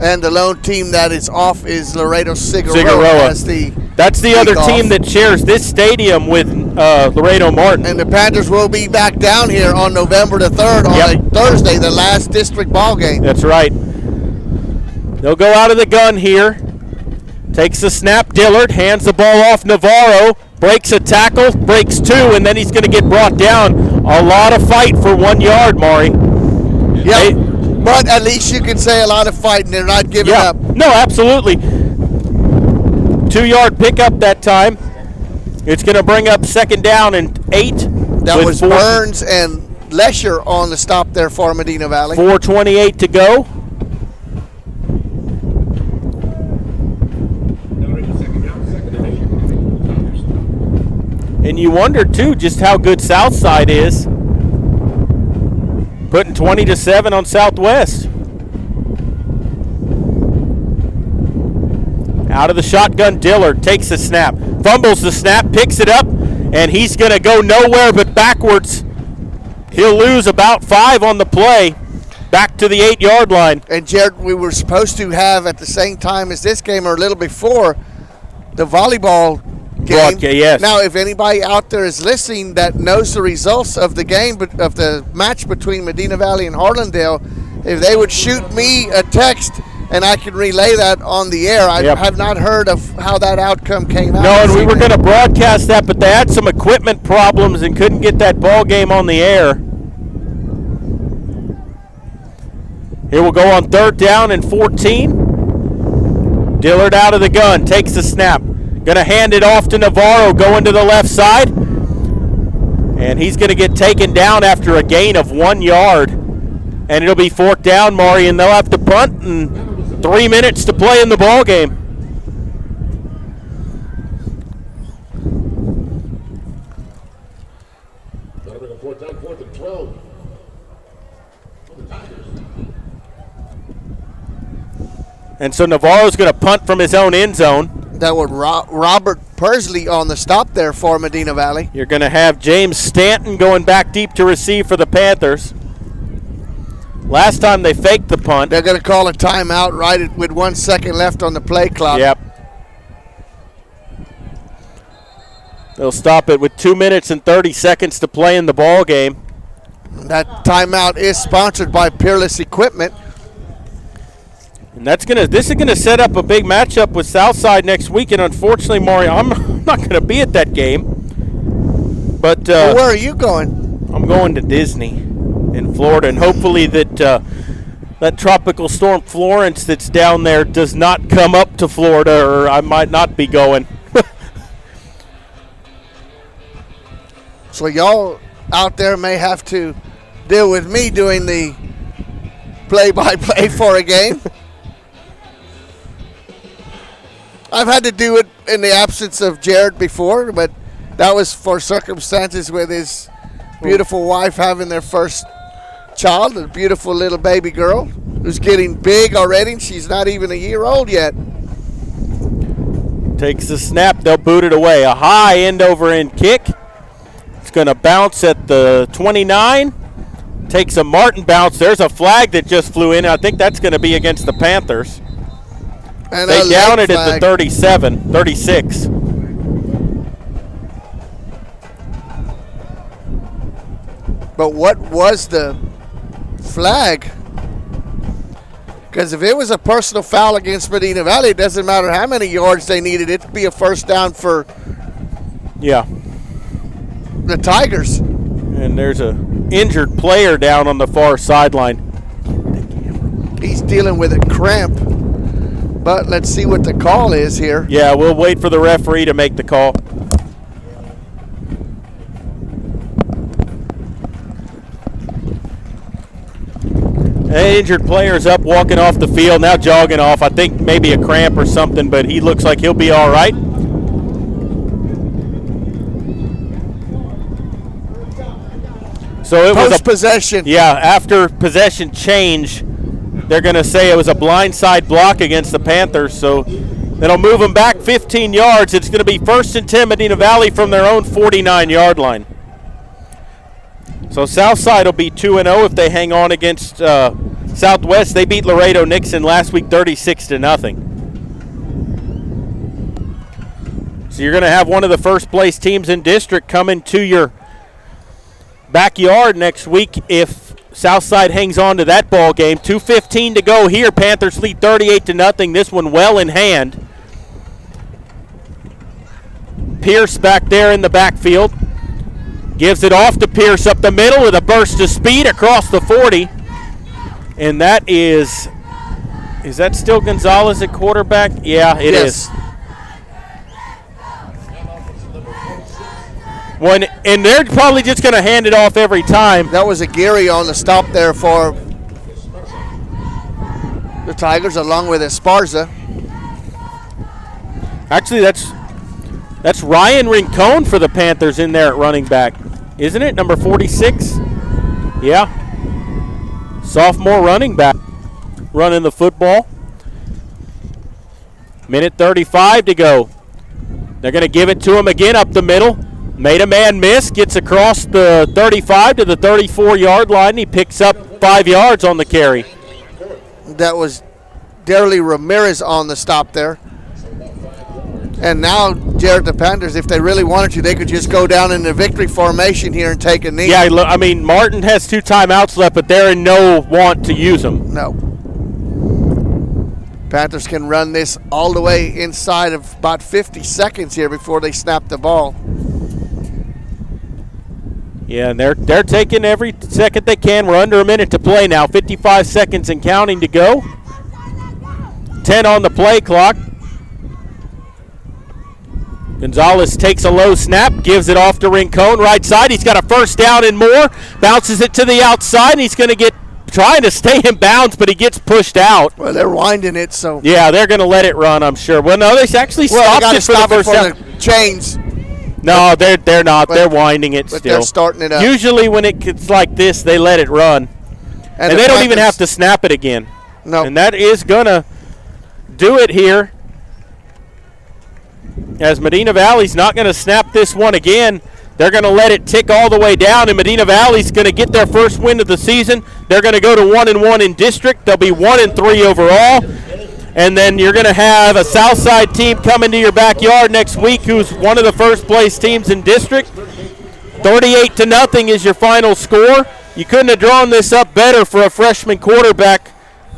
And the lone team that is off is Laredo Cigarroa. That's the other team that shares this stadium with Laredo Martin. And the Panthers will be back down here on November the 3rd on a Thursday, the last district ball game. That's right. They'll go out of the gun here. Takes the snap. Dillard hands the ball off. Navarro breaks a tackle, breaks 2, and then he's going to get brought down. A lot of fight for 1 yard, Maury. Yeah. But at least you can say a lot of fighting. They're not giving up. No, absolutely. 2-yard pickup that time. It's going to bring up 2nd down and 8. That was Burns and Lesher on the stop there for Medina Valley. 4:28 to go. And you wonder, too, just how good Southside is. Putting 20-7 on Southwest. Out of the shotgun, Dillard takes the snap. Fumbles the snap, picks it up, and he's going to go nowhere but backwards. He'll lose about 5 on the play. Back to the 8-yard line. And, Jared, we were supposed to have at the same time as this game or a little before the volleyball game. Yes. Now, if anybody out there is listening that knows the results of the game, of the match between Medina Valley and Harlandale, if they would shoot me a text and I can relay that on the air. I have not heard of how that outcome came out. No, and we were going to broadcast that, but they had some equipment problems and couldn't get that ball game on the air. Here we'll go on 3rd down and 14. Dillard out of the gun, takes the snap. Going to hand it off to Navarro, going to the left side. And he's going to get taken down after a gain of 1 yard. And it'll be 4th down, Maury, and they'll have to punt and 3 minutes to play in the ball game. That'll bring a 4th down, 4th and 12. And so Navarro's going to punt from his own end zone. That was Robert Persley on the stop there for Medina Valley. You're going to have James Stanton going back deep to receive for the Panthers. Last time they faked the punt. They're going to call a timeout right with 1 second left on the play clock. Yep. They'll stop it with 2 minutes and 30 seconds to play in the ball game. That timeout is sponsored by Peerless Equipment. And this is gonna set up a big matchup with Southside next week. And unfortunately, Maury, I'm not gonna be at that game. But well, where are you going? I'm going to Disney in Florida, and hopefully that that tropical storm Florence that's down there does not come up to Florida, or I might not be going. So y'all out there may have to deal with me doing the play-by-play for a game. I've had to do it in the absence of Jared before, but that was for circumstances with his beautiful wife having their first child, a beautiful little baby girl who's getting big already. She's not even a year old yet. Takes the snap, they'll boot it away. A high end-over-end kick. It's going to bounce at the 29, takes a Martin bounce. There's a flag that just flew in. I think that's going to be against the Panthers. And they down it at the 36. But what was the flag? Because if it was a personal foul against Medina Valley, it doesn't matter how many yards they needed. It'd be a first down for the Tigers. And there's a injured player down on the far sideline. He's dealing with a cramp. But let's see what the call is here. Yeah, we'll wait for the referee to make the call. An injured player's up, walking off the field, now jogging off. I think maybe a cramp or something, but he looks like he'll be all right. So it was a possession. Yeah, after possession change, they're going to say it was a blindside block against the Panthers. So it'll move them back 15 yards. It's going to be 1st and 10 Medina Valley from their own 49-yard line. So Southside will be 2-0 if they hang on against Southwest. They beat Laredo Nixon last week 36-0. So you're going to have one of the first-place teams in district coming to your backyard next week if Southside hangs on to that ball game. 2:15 to go here. Panthers lead 38-0. This one well in hand. Pierce back there in the backfield. Gives it off to Pierce up the middle with a burst of speed across the 40. And that is that still Gonzalez at quarterback? Yeah, it is. And they're probably just going to hand it off every time. That was a Geary on the stop there for the Tigers along with Esparza. Actually, that's Ryan Rincon for the Panthers in there at running back. Isn't it? Number 46? Yeah. Sophomore running back running the football. Minute 35 to go. They're going to give it to him again up the middle. Made a man miss. Gets across the 35 to the 34-yard line. He picks up 5 yards on the carry. That was Darley Ramirez on the stop there. And now, Jared, the Panthers, if they really wanted to, they could just go down in the victory formation here and take a knee. Yeah, I mean, Martin has 2 timeouts left, but they're in no want to use them. No. Panthers can run this all the way inside of about 50 seconds here before they snap the ball. Yeah, and they're taking every second they can. We're under a minute to play now. 55 seconds and counting to go. 10 on the play clock. Gonzalez takes a low snap, gives it off to Rincon, right side. He's got a first down and more. Bounces it to the outside, and he's going to trying to stay in bounds, but he gets pushed out. Well, they're winding it, so. Yeah, they're going to let it run, I'm sure. Well, no, they actually stopped it for the first down. The chains. No, they're not. They're winding it still. They're starting it up. Usually when it's like this, they let it run. And they don't even have to snap it again. No. And that is going to do it here. As Medina Valley's not going to snap this one again. They're going to let it tick all the way down, and Medina Valley's going to get their first win of the season. They're going to go to 1-1 in district. They'll be 1-3 overall. And then you're going to have a Southside team coming to your backyard next week who's one of the first-place teams in district. 38-0 is your final score. You couldn't have drawn this up better for a freshman quarterback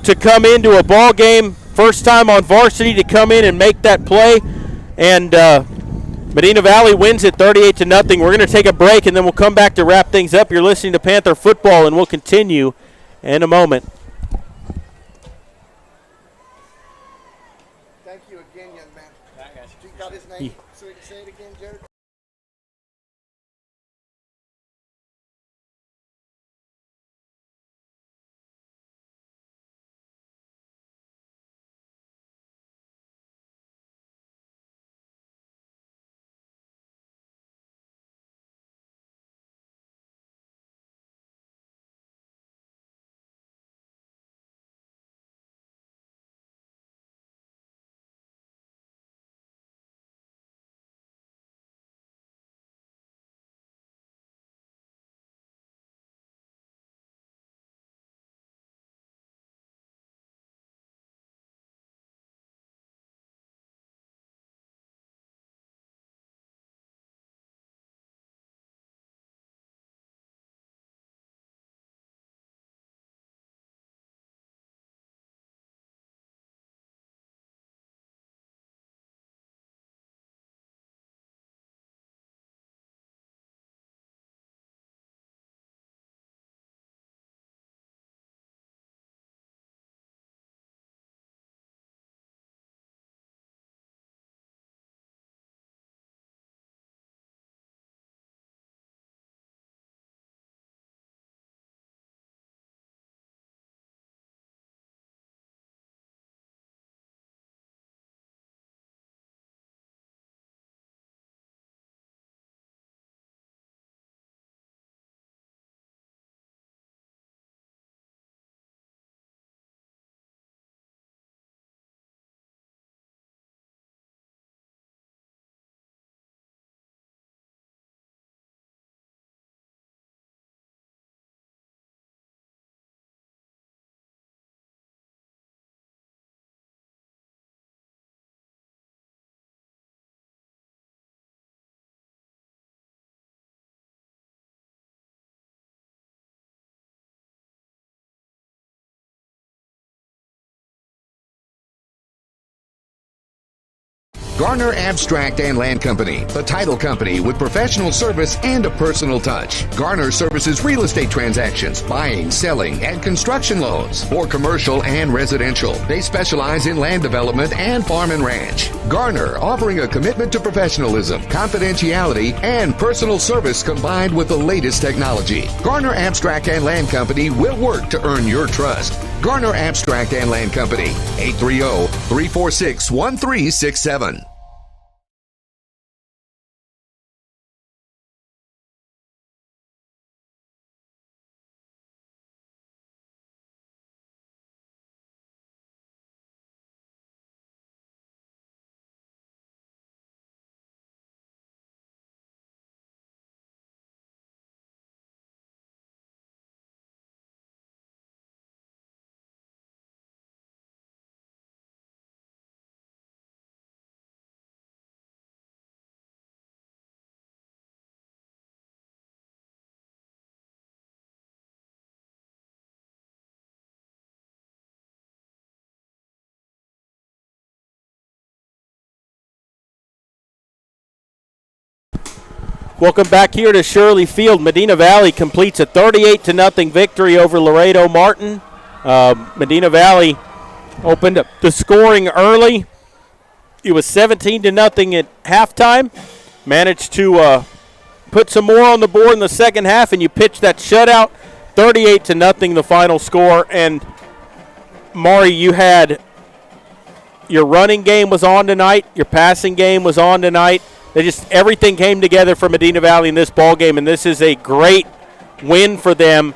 to come into a ball game, first time on varsity to come in and make that play. And Medina Valley wins it 38-0. We're going to take a break, and then we'll come back to wrap things up. You're listening to Panther Football, and we'll continue in a moment. Thank you again, young man. You got his name so we can say it again, Jared? Garner Abstract and Land Company, the title company with professional service and a personal touch. Garner services real estate transactions, buying, selling, and construction loans for commercial and residential. They specialize in land development and farm and ranch. Garner, offering a commitment to professionalism, confidentiality, and personal service combined with the latest technology. Garner Abstract and Land Company will work to earn your trust. Garner Abstract and Land Company, 830-346-1367. Welcome back here to Shirley Field. Medina Valley completes a 38-0 victory over Laredo Martin. Medina Valley opened up the scoring early. It was 17-0 at halftime. Managed to put some more on the board in the second half, and you pitched that shutout. 38-0 the final score. And Maury, you had your running game was on tonight. Your passing game was on tonight. Everything came together for Medina Valley in this ball game, and this is a great win for them,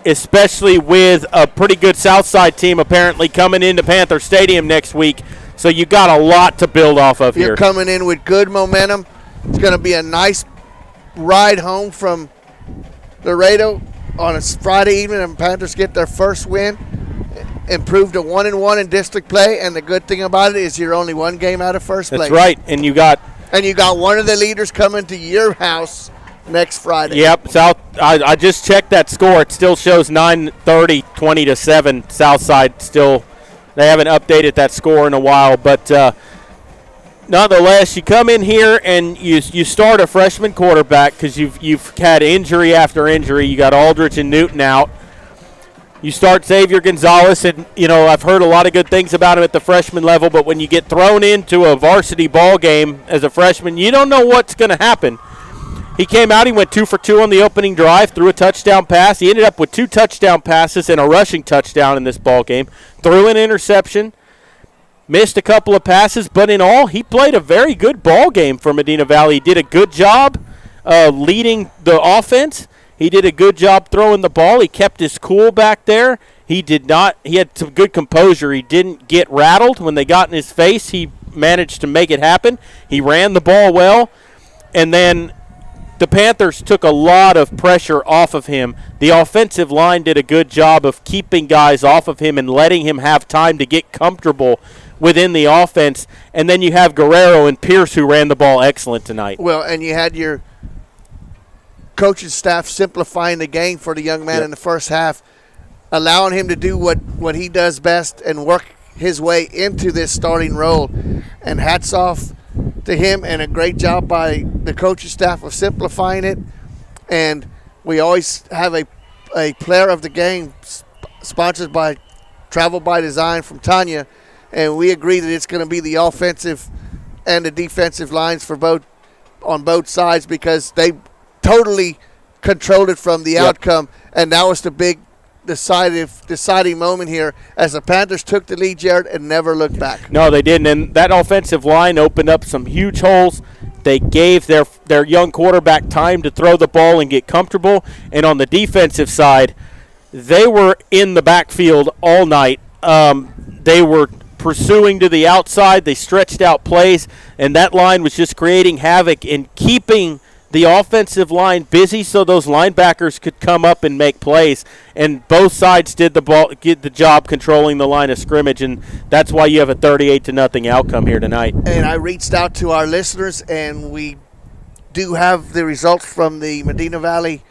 especially with a pretty good Southside team apparently coming into Panther Stadium next week. So you got a lot to build off of here. You're coming in with good momentum. It's going to be a nice ride home from Laredo on a Friday evening, and Panthers get their first win, improved to 1-1 in district play, and the good thing about it is you're only one game out of first place. That's right, and you got one of the leaders coming to your house next Friday. Yep, I just checked that score. It still shows 9:30, 20-7. Southside still, they haven't updated that score in a while. But nonetheless, you come in here and you start a freshman quarterback because you've had injury after injury. You got Aldrich and Newton out. You start Xavier Gonzalez, and, I've heard a lot of good things about him at the freshman level, but when you get thrown into a varsity ball game as a freshman, you don't know what's going to happen. He came out, he went 2 for 2 on the opening drive, threw a touchdown pass. He ended up with 2 touchdown passes and a rushing touchdown in this ball game, threw an interception, missed a couple of passes, but in all, he played a very good ball game for Medina Valley. He did a good job leading the offense. He did a good job throwing the ball. He kept his cool back there. He had some good composure. He didn't get rattled when they got in his face. He managed to make it happen. He ran the ball well. And then the Panthers took a lot of pressure off of him. The offensive line did a good job of keeping guys off of him and letting him have time to get comfortable within the offense. And then you have Guerrero and Pierce, who ran the ball excellent tonight. Well, and you had your coaching staff simplifying the game for the young man in the first half, allowing him to do what he does best and work his way into this starting role. And hats off to him, and a great job by the coaching staff of simplifying it. And we always have a player of the game sponsored by Travel by Design from Tanya, and we agree that it's going to be the offensive and the defensive lines on both sides, because they totally controlled it from the outcome, and that was the big deciding moment here as the Panthers took the lead, Jared, and never looked back. No, they didn't, and that offensive line opened up some huge holes. They gave their young quarterback time to throw the ball and get comfortable, and on the defensive side, they were in the backfield all night. They were pursuing to the outside. They stretched out plays, and that line was just creating havoc and keeping the offensive line busy so those linebackers could come up and make plays. And both sides did the job controlling the line of scrimmage, and that's why you have a 38-0 outcome here tonight. And I reached out to our listeners, and we do have the results from the Medina Valley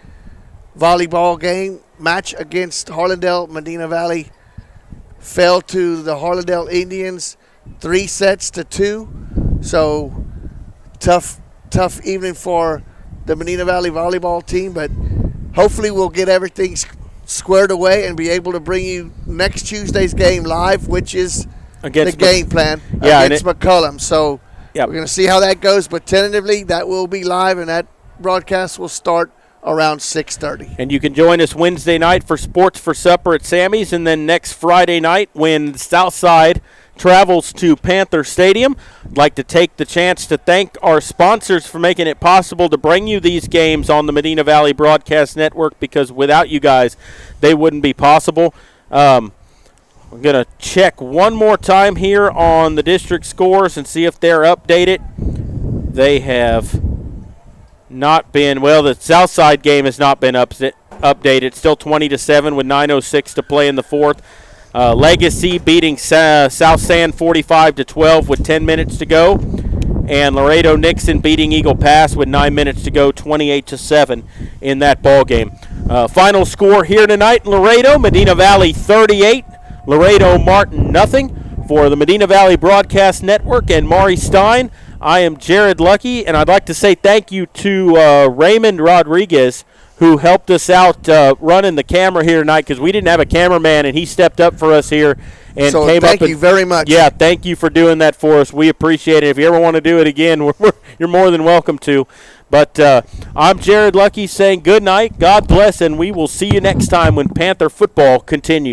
volleyball game match against Harlandale. Medina Valley fell to the Harlandale Indians 3-2. So tough evening for the Medina Valley volleyball team, but hopefully we'll get everything squared away and be able to bring you next Tuesday's game live, which is against the game plan against McCullum. So we're going to see how that goes, but tentatively that will be live, and that broadcast will start around 6:30. And you can join us Wednesday night for Sports for Supper at Sammy's, and then next Friday night when Southside travels to Panther Stadium. I'd like to take the chance to thank our sponsors for making it possible to bring you these games on the Medina Valley Broadcast Network, because without you guys, they wouldn't be possible. I'm going to check one more time here on the district scores and see if they're updated. They have not been. Well, the Southside game has not been updated. Still 20-7 with 9:06 to play in the fourth. Legacy beating South San 45-12 with 10 minutes to go. And Laredo Nixon beating Eagle Pass with 9 minutes to go, 28-7 in that ball game. Final score here tonight in Laredo: Medina Valley 38, Laredo Martin nothing. For the Medina Valley Broadcast Network and Maury Stein, I am Jared Lucky, and I'd like to say thank you to Raymond Rodriguez, who helped us out running the camera here tonight, because we didn't have a cameraman, and he stepped up for us here and so came up. Thank you very much. Yeah, thank you for doing that for us. We appreciate it. If you ever want to do it again, you're more than welcome to. But I'm Jared Lucky saying good night, God bless, and we will see you next time when Panther football continues.